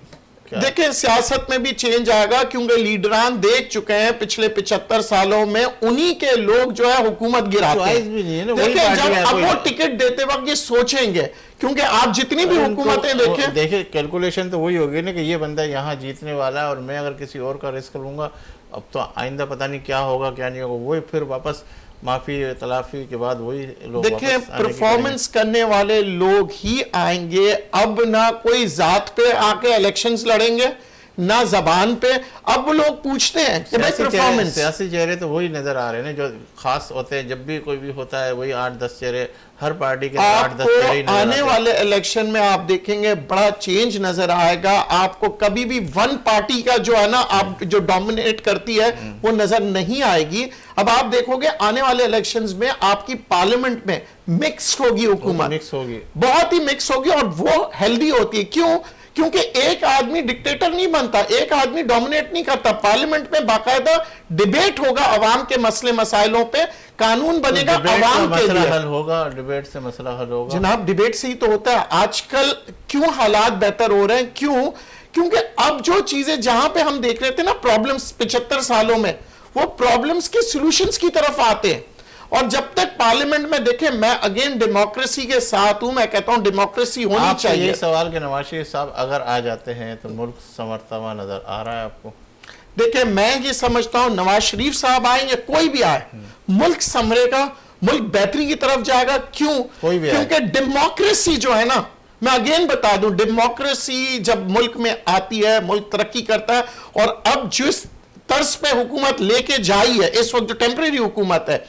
देखिए सियासत में भी चेंज आएगा क्योंकि लीडरान देख चुके हैं पिछले 75 सालों में उन्हीं के लोग जो है हुकूमत गिराते हैं। देखिए जब अब वो टिकट देते वक्त ये सोचेंगे, क्योंकि आप जितनी भी हुकूमतें देखें, देखिए कैलकुलेशन तो वही होगी ना कि ये बंदा यहाँ जीतने वाला है और मैं अगर किसी और का रिस्क लूंगा, अब तो आइंदा पता नहीं क्या होगा क्या नहीं होगा। वही फिर वापस माफी तलाफी के बाद वही लोग देखिए परफॉर्मेंस करने वाले लोग ही आएंगे। अब ना कोई जात पे आके इलेक्शंस लड़ेंगे ना जबान पे। अब वो लोग पूछते हैं कि भाई परफॉर्मेंस। सियासी चेहरे तो वही नजर आ रहे हैं जो खास होते हैं। जब भी कोई भी होता है वही 8-10 चेहरे हर पार्टी के 8-10 चेहरे नजर आने वाले इलेक्शन में आप देखेंगे बड़ा चेंज नजर आएगा। आपको कभी भी वन पार्टी का जो है ना आप जो डोमिनेट करती है वो नजर नहीं आएगी। अब आप देखोगे आने वाले इलेक्शंस में आपकी पार्लियामेंट में मिक्स होगी हुकूमत, मिक्स होगी, बहुत ही मिक्स होगी और वो हेल्दी होती है। क्यों? क्योंकि एक आदमी डिक्टेटर नहीं बनता, एक आदमी डोमिनेट नहीं करता। पार्लियामेंट में बाकायदा डिबेट होगा अवाम के मसले मसाइलों पे, कानून बनेगा अवाम के लिए, हल होगा, डिबेट से मसला हल होगा। जनाब डिबेट से ही तो होता है। आजकल क्यों हालात बेहतर हो रहे हैं? क्यों? क्योंकि अब जो चीजें जहां पे हम देख रहे थे ना प्रॉब्लम्स 75 सालों में, वो प्रॉब्लम्स के सॉल्यूशंस की तरफ आते हैं। और जब तक पार्लियामेंट में देखें, मैं अगेन डेमोक्रेसी के साथ हूं, मैं कहता हूं डेमोक्रेसी होनी चाहिए। ये सवाल के नवाज शरीफ साहब अगर आ जाते हैं तो मुल्क संवरता हुआ नजर आ रहा है आपको? देखिए मैं ये समझता हूं नवाज शरीफ साहब आए या कोई भी आए, मुल्क संवरेगा, मुल्क बेहतरी की तरफ जाएगा। क्यों? क्योंकि डेमोक्रेसी जो है ना, मैं अगेन बता दूं, डेमोक्रेसी जब मुल्क में आती है मुल्क तरक्की करता है। और अब जिस तर्ज पे हुकूमत लेके जाई है इस वक्त, जो टेम्परेरी हुकूमत है,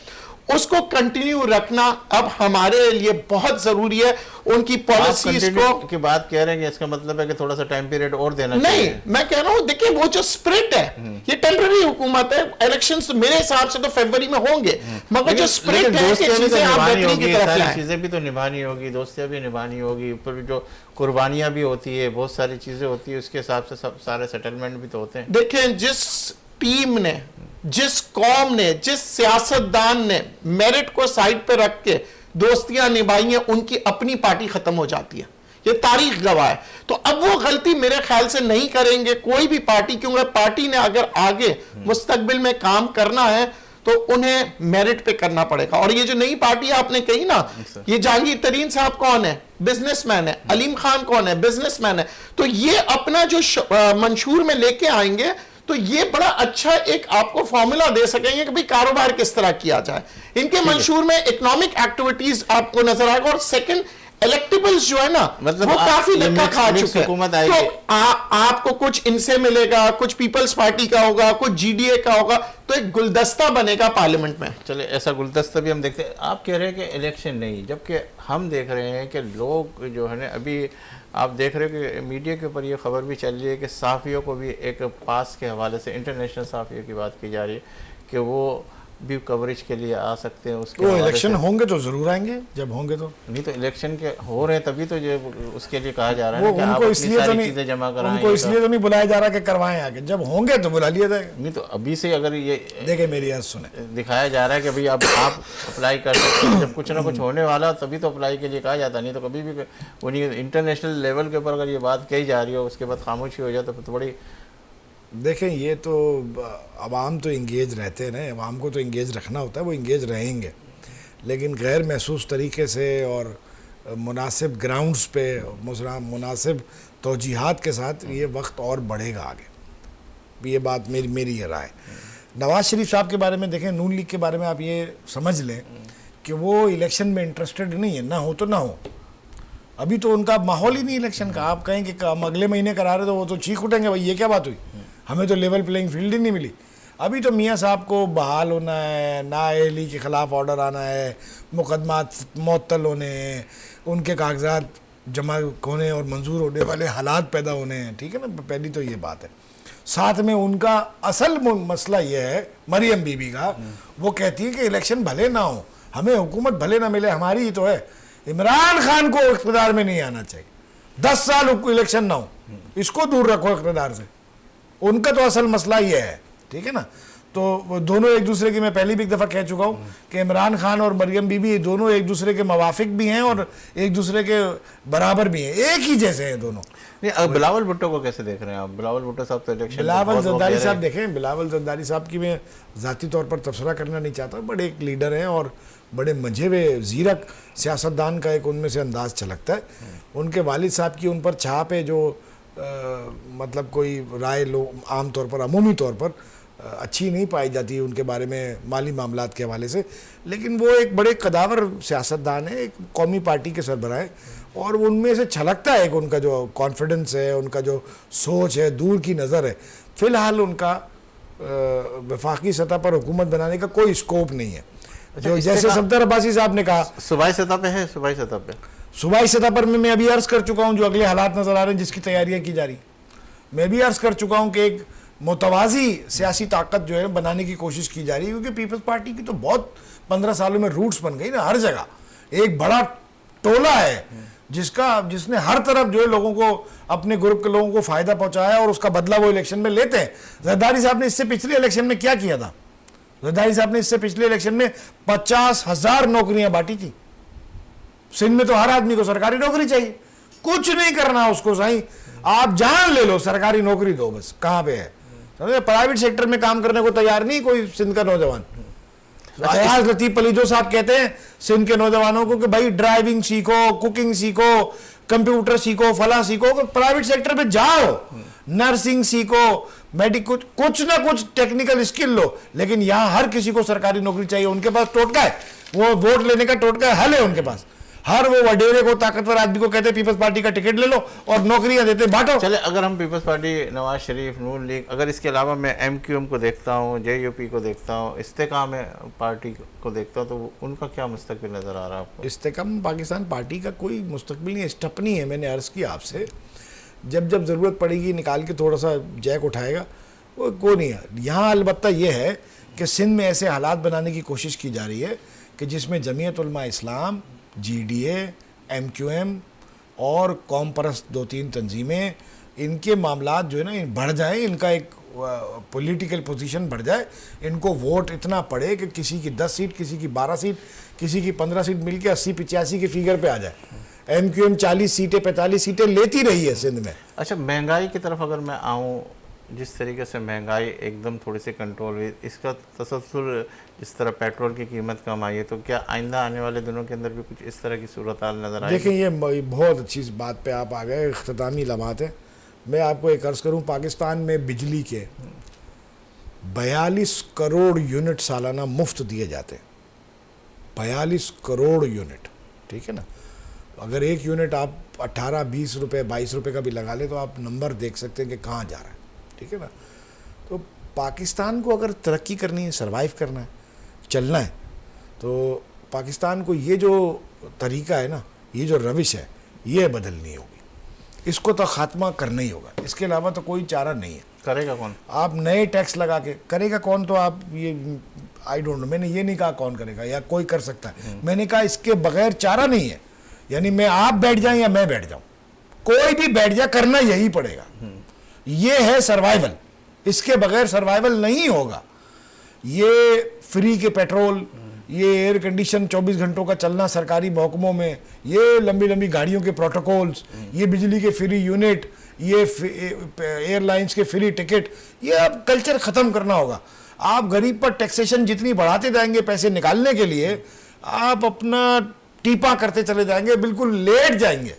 उसको कंटिन्यू रखना अब हमारे लिए बहुत जरूरी है। उनकी पॉलिसीज को की बात कह रहे हैं कि इसका मतलब है कि थोड़ा सा टाइम पीरियड और देना नहीं, चाहिए। मैं कह रहा हूं देखिए वो जो स्प्रिट है ये टेम्पररी हुकूमत है, इलेक्शंस मेरे हिसाब से तो फरवरी में होंगे, मगर जो स्प्रिट है कि चीजें आप बेहतरी की तरफ सारी लाएं। चीजें भी तो निभानी होगी, दोस्तियां भी निभानी होगी, फिर जो कुर्बानियां भी होती है, बहुत सारी चीजें होती है, उसके हिसाब से सब सारे सेटलमेंट भी तो होते हैं। देखें जिस टीम ने, जिस कौम ने, जिस सियासतदान ने मेरिट को साइड पे रख के दोस्तियां निभाई हैं, उनकी अपनी पार्टी खत्म हो जाती है, ये तारीख गवाह है। तो अब वो गलती मेरे ख्याल से नहीं करेंगे कोई भी पार्टी, क्योंकि पार्टी ने अगर आगे मुस्तकबिल में काम करना है तो उन्हें मेरिट पे करना पड़ेगा। और ये जो नई पार्टी आपने कही ना, ये जहांगीर तरीन साहब कौन है? बिजनेसमैन है। अलीम खान कौन है? बिजनेसमैन है। तो ये अपना जो मंशूर में लेके आएंगे तो ये बड़ा अच्छा एक आपको फॉर्मूला दे सकेंगे कि भाई कारोबार किस तरह किया जाए। इनके मंशूर में इकोनॉमिक एक्टिविटीज आपको नजर आएगा। और सेकंड, इलेक्टेबल्स जो है ना, मतलब वो काफी धक्का खा चुके हुकूमत हैं। आएगी। तो आपको कुछ इनसे मिलेगा, कुछ पीपल्स पार्टी का होगा, कुछ जीडीए का होगा, तो एक गुलदस्ता बनेगा पार्लियामेंट में। चले ऐसा गुलदस्ता भी हम देखते हैं। आप कह रहे हैं कि इलेक्शन नहीं, जबकि हम देख रहे हैं कि लोग जो है ना, अभी आप देख रहे हो कि मीडिया के ऊपर ये खबर भी चल रही है कि सहाफ़ियों को भी एक पास के हवाले से, इंटरनेशनल सहाफ़ियों की बात की जा रही है कि वो भी कवरेज के लिए आ सकते हैं। उसके वो इलेक्शन होंगे तो जरूर आएंगे, जब होंगे तो नहीं, तो इलेक्शन के हो रहे हैं तभी तो ये उसके लिए कहा जा रहा है वो ना कि आप उनको अपनी इसलिए तो सारी नहीं, चीज़ें जमा कराएं। उनको इसलिए तो नहीं बुलाया जा रहा कि करवाएं आगे, जब होंगे तो बुला लिया जाएगा। नहीं, तो अभी से अगर ये देखे मेरी बात सुने, दिखाया जा रहा है कि भाई अब आप अप्लाई कर सकते हैं, जब कुछ ना कुछ होने वाला तभी तो अप्लाई के लिए कहा जाता, नहीं तो कभी भी वो नहीं। इंटरनेशनल लेवल के ऊपर अगर ये बात कही जा रही हो, उसके बाद खामोशी हो जाए तो बड़ी। देखें ये तो अवाम तो इंगेज रहते हैं ना, अवाम को तो इंगेज रखना होता है, वो इंगेज रहेंगे, लेकिन गैर महसूस तरीके से और मुनासिब ग्राउंड्स पे मुनासिब तौजीहात के साथ ये वक्त और बढ़ेगा आगे। ये बात मेरी ये राय। नवाज शरीफ साहब के बारे में देखें, नून लीग के बारे में आप ये समझ लें कि वो इलेक्शन में इंटरेस्टेड नहीं है, ना हो तो ना हो। अभी तो उनका माहौल ही नहीं इलेक्शन का। आप कहें कि हम अगले महीने करा रहे तो वो तो चीख उठेंगे, भाई ये क्या बात हुई, हमें तो लेवल प्लेइंग फील्ड ही नहीं मिली। अभी तो मियाँ साहब को बहाल होना है, नाअहली के ख़िलाफ़ ऑर्डर आना है, मुकदमात मुअत्तल होने हैं, उनके कागजात जमा होने और मंजूर होने वाले हालात पैदा होने हैं, ठीक है ना। पहली तो ये बात है। साथ में उनका असल मसला ये है, मरियम बीबी का, वो कहती है कि इलेक्शन भले ना हो, हमें हुकूमत भले ना मिले, हमारी ही तो है, इमरान खान को इक़्तिदार में नहीं आना चाहिए, 10 साल इलेक्शन ना हो, इसको दूर रखो इक़्तिदार से। उनका तो असल मसला ये है, ठीक है ना। तो वो दोनों एक दूसरे की, मैं पहले भी एक दफ़ा कह चुका हूँ कि इमरान खान और मरियम बीबी दोनों एक दूसरे के मवाफिक भी हैं और एक दूसरे के बराबर भी हैं, एक ही जैसे हैं दोनों। नहीं, अब बिलावल भुट्टो को कैसे देख रहे हैं आप? बिलावल भुट्टो साहब तो इलेक्शन, बिलावल जरदारी साहब देखें, बिलावल जरदारी साहब की मैं ज़ाती तौर पर तबसरा करना नहीं चाहता, बड़े एक लीडर हैं और बड़े मजे हुए ज़ीरक सियासतदान का एक उनमें से अंदाज़ झलकता है। उनके वालिद साहब की उन पर छाप है जो मतलब कोई राय लोग आम तौर पर, अमूमी तौर पर अच्छी नहीं पाई जाती है उनके बारे में माली मामलात के हवाले से, लेकिन वो एक बड़े कदावर सियासतदान है, एक कौमी पार्टी के सरबराह है और उनमें से छलकता है एक उनका जो कॉन्फिडेंस है, उनका जो सोच है, दूर की नज़र है। फ़िलहाल उनका वफाकी सतह पर हुकूमत बनाने का कोई स्कोप नहीं है। जो जैसे सफदर अब्बासी साहब ने कहा, सूबाई सतह पे है, सूबाई सतह पे, सूबाई सतह पर मैं अभी अर्ज़ कर चुका हूँ, जो अगले हालात नज़र आ रहे हैं जिसकी तैयारियाँ की जा रही, मैं भी अर्ज़ कर चुका हूँ कि एक मुतवाज़ी सियासी ताकत जो है बनाने की कोशिश की जा रही है, क्योंकि पीपल्स पार्टी की तो बहुत 15 सालों में रूट्स बन गई ना, हर जगह एक बड़ा टोला है जिसने हर तरफ जो है लोगों को, अपने ग्रुप के लोगों को फ़ायदा पहुँचाया और उसका बदला वो इलेक्शन में लेते हैं। जरदारी साहब ने इससे पिछले इलेक्शन में क्या किया था? जरदारी साहब ने इससे पिछले इलेक्शन में 50,000 नौकरियां बांटी थी। सिंध में तो हर आदमी को सरकारी नौकरी चाहिए, कुछ नहीं करना उसको, साईं आप जान ले लो, सरकारी नौकरी दो बस। कहाँ पे है? समझे, प्राइवेट सेक्टर में काम करने को तैयार नहीं कोई सिंध का नौजवान। अयाज लतीफ पलीजो साहब कहते हैं सिंध के नौजवानों को कि भाई ड्राइविंग सीखो, कुकिंग सीखो, कंप्यूटर सीखो, फला सीखो, प्राइवेट सेक्टर पे जाओ, नर्सिंग सीखो, मेडिकल, कुछ ना कुछ टेक्निकल स्किल लो, लेकिन यहाँ हर किसी को सरकारी नौकरी चाहिए। उनके पास टोटका है, वो वोट लेने का टोटका हल है उनके पास। हर वो वडेरे को, ताकतवर आदमी को कहते पीपल्स पार्टी का टिकट ले लो और नौकरियां देते, बांटो। चले, अगर हम पीपल्स पार्टी, नवाज शरीफ, नून लीग, अगर इसके अलावा मैं MQM को देखता हूँ, JUP को देखता हूँ, इस्तेकाम पार्टी को देखता हूँ, तो उनका क्या मुस्तकबिल नज़र आ रहा है आपको? इस्तेकाम पाकिस्तान पार्टी का कोई मुस्तकबिल नहीं है, स्टपनी है। मैंने अर्ज़ किया आपसे, जब जब ज़रूरत पड़ेगी निकाल के थोड़ा सा जैक उठाएगा, वो नहीं है यहाँ। अलबत्ता ये है कि सिंध में ऐसे हालात बनाने की कोशिश की जा रही है कि जिसमें जमीयत उलमा इस्लाम, GDA, MQM और कौम परस्त 2-3 तंजीमें, इनके मामलात जो है ना बढ़ जाए, इनका एक पॉलिटिकल पोजीशन बढ़ जाए, इनको वोट इतना पड़े कि किसी की 10 सीट, किसी की 12 सीट, किसी की 15 सीट मिलके 80-85 के फिगर पे आ जाए। MQM 40 सीटें 45 सीटें लेती रही है सिंध में। अच्छा, महंगाई की तरफ अगर मैं आऊँ, जिस तरीके से महंगाई एकदम थोड़ी सी कंट्रोल हुई, इसका तसल्सल, जिस तरह पेट्रोल की कीमत कम आई है, तो क्या आइंदा आने वाले दिनों के अंदर भी कुछ इस तरह की सूरत हाल नज़र आएगी? देखिए, ये बहुत अच्छी बात पे आप आ गए, इख्तितामी लम्हात है। मैं आपको एक अर्ज़ करूँ, पाकिस्तान में बिजली के 42 करोड़ यूनिट सालाना मुफ्त दिए जाते हैं। 42 करोड़ यूनिट, ठीक है ना। अगर एक यूनिट आप 18-20 रुपये 22 रुपये का भी लगा ले तो आप नंबर देख सकते हैं कि कहाँ जा रहा है, ठीक है ना। तो पाकिस्तान को अगर तरक्की करनी है, सरवाइव करना है, चलना है, तो पाकिस्तान को ये जो तरीका है ना, ये जो रविश है, ये बदलनी होगी। इसको तो ख़ात्मा करना ही होगा, इसके अलावा तो कोई चारा नहीं है। करेगा कौन? आप नए टैक्स लगा के, करेगा कौन, तो आप ये आई डोंट नो, मैंने ये नहीं कहा कौन करेगा या कोई कर सकता है, मैंने कहा इसके बगैर चारा नहीं है। यानी मैं आप बैठ जाएं या मैं बैठ जाऊं, कोई भी बैठ जाए, करना यही पड़ेगा। ये है सर्वाइवल, इसके बगैर सर्वाइवल नहीं होगा। ये फ्री के पेट्रोल, ये एयर कंडीशन 24 घंटों का चलना सरकारी महकमों में, ये लंबी लंबी गाड़ियों के प्रोटोकॉल्स, ये बिजली के फ्री यूनिट, ये एयरलाइंस के फ्री टिकट, ये अब कल्चर ख़त्म करना होगा। आप गरीब पर टैक्सेशन जितनी बढ़ाते जाएंगे पैसे निकालने के लिए, आप अपना टीपा करते चले जाएंगे, बिल्कुल लेट जाएंगे।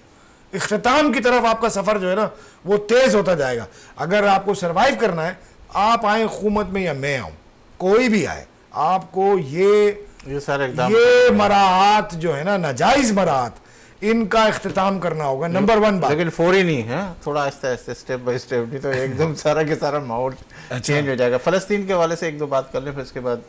इख्तिताम की तरफ आपका सफ़र जो है ना वो तेज़ होता जाएगा। अगर आपको सरवाइव करना है, आप आए हुकूमत में या मैं आऊँ, कोई भी आए, आपको ये सारे इक़दाम, ये मराहत जो है ना, नाजायज़ मराहत, इनका इख्तिताम करना होगा। नंबर 1 बात, लेकिन फौरी नहीं है, थोड़ा आहिस्ते आहिस्ते, स्टेप बाय स्टेप, नहीं तो एकदम सारा के सारा माहौल चेंज हो जाएगा। फ़लस्तीन के हवाले से एक दो बात कर लें, फिर इसके बाद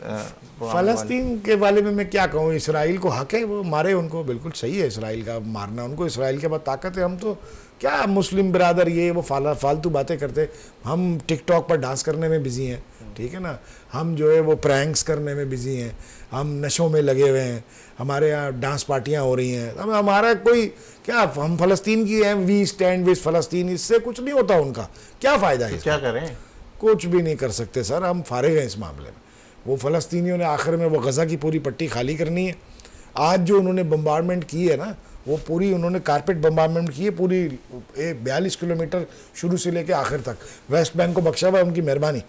फ़लस्तीन के बारे में मैं क्या कहूँ। इसराइल को हक है, वो मारे उनको, बिल्कुल सही है इसराइल का मारना उनको। इसराइल के बाद ताकत है। हम तो क्या मुस्लिम बिरादर ये वो फालतू बातें करते, हम टिकटॉक पर डांस करने में बिजी हैं, ठीक है ना। हम जो है वो प्रैंक्स करने में बिजी हैं, हम नशों में लगे हुए हैं, हमारे यहाँ डांस पार्टियाँ हो रही हैं। अब हमारा कोई क्या, हम फ़लस्तीन की हैं, वी स्टैंड विद फ़लस्तीन, इससे कुछ नहीं होता। उनका क्या फ़ायदा है? क्या करें? कुछ भी नहीं कर सकते सर, हम फारिग हैं इस मामले में। वो फ़लस्तीनियों ने आखिर में वो गज़ा की पूरी पट्टी खाली करनी है। आज जो उन्होंने बम्बार्डमेंट की है ना, वो पूरी उन्होंने कारपेट बम्बार्डमेंट की है, पूरी 42 किलोमीटर शुरू से लेकर आखिर तक। वेस्ट बैंक को बख्शा हुआ उनकी मेहरबानी,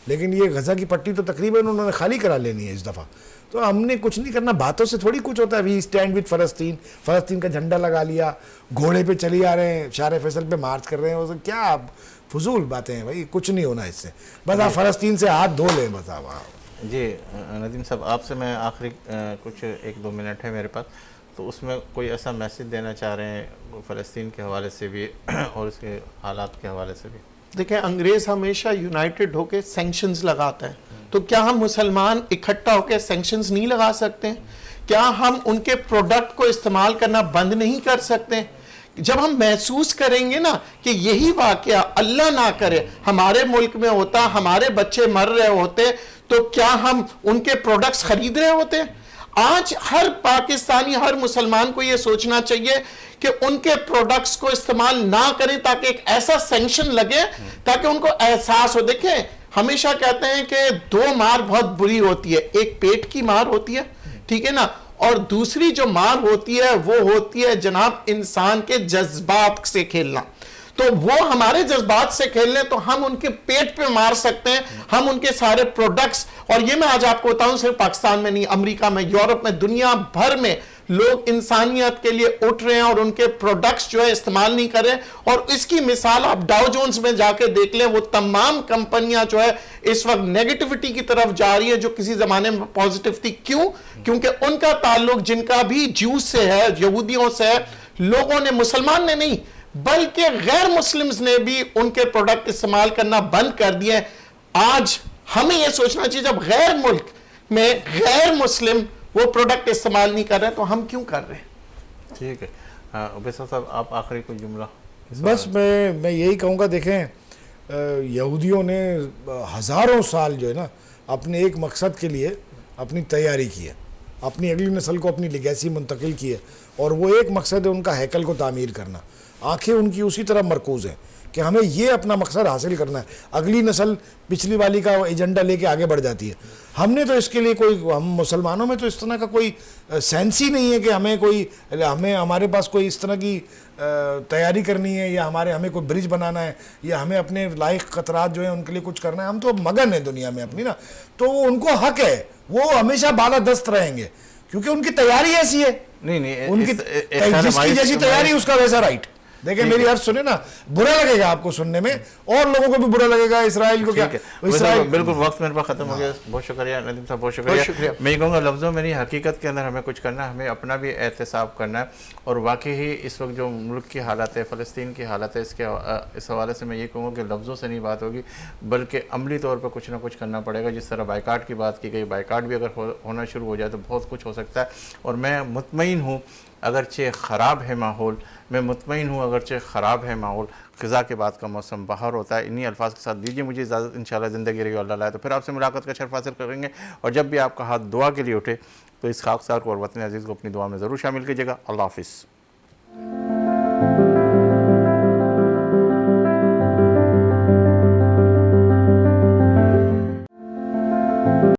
लेकिन ये गज़ा की पट्टी तो तकरीबन उन्होंने खाली करा लेनी है इस दफ़ा। तो हमने कुछ नहीं करना, बातों से थोड़ी कुछ होता है। वी स्टैंड विद फ़लस्तीन, फ़लस्तीन का झंडा लगा लिया, घोड़े पे चली आ रहे हैं, शार फैसल पे मार्च कर रहे हैं, वो क्या आप फजूल बातें हैं भाई, कुछ नहीं होना इससे। बस आप फ़लस्तीन से हाथ धो लें बस आप। जी नदीम साहब, आपसे मैं आखिरी कुछ 1-2 मिनट है मेरे पास, तो उसमें कोई ऐसा मैसेज देना चाह रहे हैं फ़लस्तीन के हवाले से भी और उसके हालात के हवाले से भी? देखें, अंग्रेज़ हमेशा यूनाइटेड होकर सैंक्शंस लगाता है, तो क्या हम मुसलमान इकट्ठा होकर सैंक्शंस नहीं लगा सकते? क्या हम उनके प्रोडक्ट को इस्तेमाल करना बंद नहीं कर सकते? जब हम महसूस करेंगे ना कि यही वाकया अल्लाह ना करे हमारे मुल्क में होता, हमारे बच्चे मर रहे होते, तो क्या हम उनके प्रोडक्ट्स खरीद रहे होते? आज हर पाकिस्तानी, हर मुसलमान को यह सोचना चाहिए कि उनके प्रोडक्ट्स को इस्तेमाल ना करें, ताकि एक ऐसा सैंक्शन लगे ताकि उनको एहसास हो। देखें, हमेशा कहते हैं कि 2 मार बहुत बुरी होती है, एक पेट की मार होती है, ठीक है ना, और दूसरी जो मार होती है वो होती है जनाब इंसान के जज्बात से खेलना। तो वो हमारे जज्बात से खेल लें तो हम उनके पेट पे मार सकते हैं, हम उनके सारे प्रोडक्ट्स। और ये मैं आज आपको बताऊं, सिर्फ पाकिस्तान में नहीं, अमेरिका में, यूरोप में, दुनिया भर में लोग इंसानियत के लिए उठ रहे हैं और उनके प्रोडक्ट्स जो है इस्तेमाल नहीं कर रहे हैं। और इसकी मिसाल आप डाउ जोन्स में जाके देख लें, वो तमाम कंपनियां जो है इस वक्त नेगेटिविटी की तरफ जा रही है जो किसी जमाने में पॉजिटिव थी। क्यों? क्योंकि उनका ताल्लुक जिनका भी ज्यूज से है, यहूदियों से है, लोगों ने, मुसलमान ने नहीं बल्कि गैर मुस्लिम्स ने भी उनके प्रोडक्ट इस्तेमाल करना बंद कर दिए। आज हमें यह सोचना चाहिए, जब गैर मुल्क में गैर मुस्लिम वो प्रोडक्ट इस्तेमाल नहीं कर रहे हैं तो हम क्यों कर रहे हैं? ठीक है। उबैसा साहब, आप आखिरी कोई जुमला? बस मैं यही कहूँगा, देखें यहूदियों ने हज़ारों साल जो है ना अपने एक मकसद के लिए अपनी तैयारी की है, अपनी अगली नस्ल को अपनी लिगेसी मुंतकिल की है, और वो एक मकसद है उनका हैकल को तामीर करना। आंखें उनकी उसी तरह मरकूज़ हैं कि हमें ये अपना मकसद हासिल करना है। अगली नस्ल पिछली वाली का एजेंडा लेके आगे बढ़ जाती है। हमने तो इसके लिए कोई, हम मुसलमानों में तो इस तरह का कोई सेंस ही नहीं है कि हमें हमारे पास कोई इस तरह की तैयारी करनी है, या हमें कोई ब्रिज बनाना है, या हमें अपने लायक खतरात जो है उनके लिए कुछ करना है। हम तो मगन है दुनिया में अपनी ना, तो उनको हक है, वो हमेशा बालादस्त रहेंगे क्योंकि उनकी तैयारी ऐसी है। नहीं, उनकी जिसकी जैसी तैयारी उसका वैसा राइट। देखिए मेरी अर्ज सुने ना, बुरा लगेगा आपको सुनने में, और लोगों को भी बुरा लगेगा, इसराइल को क्या। इसराइल बिल्कुल, वक्त मेरे पास खत्म हो गया। बहुत शुक्रिया नदीम साहब, बहुत शुक्रिया। मैं ये कहूँगा लफ्ज़ों में नहीं, हकीकत के अंदर हमें कुछ करना है, हमें अपना भी एहतसाब करना है। और वाकई ही इस वक्त जो मुल्क की हालत है, फ़लस्तीन की हालत है, इस हवाले से मैं ये कहूँगा कि लफ्ज़ों से नहीं बात होगी, बल्कि अमली तौर पर कुछ ना कुछ करना पड़ेगा। जिस तरह बाइकाट की बात की गई, बाइकाट भी अगर होना शुरू हो जाए तो बहुत कुछ हो सकता है। और मैं मुतमईन हूँ, अगरचे ख़राब है माहौल, मैं मुतमईन हूँ अगरचे ख़राब है माहौल, ख़िज़ा के बाद का मौसम बाहर होता है। इन्हीं अल्फाज के साथ दीजिए मुझे इजाज़त। इंशाअल्लाह ज़िंदगी रही अल्लाह लाए तो फिर आपसे मुलाकात का शर्फ हासिल करेंगे। और जब भी आपका हाथ दुआ के लिए उठे तो इस खाकसार को और वतन अज़ीज़ को अपनी दुआ में ज़रूर शामिल कीजिएगा। अल्लाह हाफ़िज़।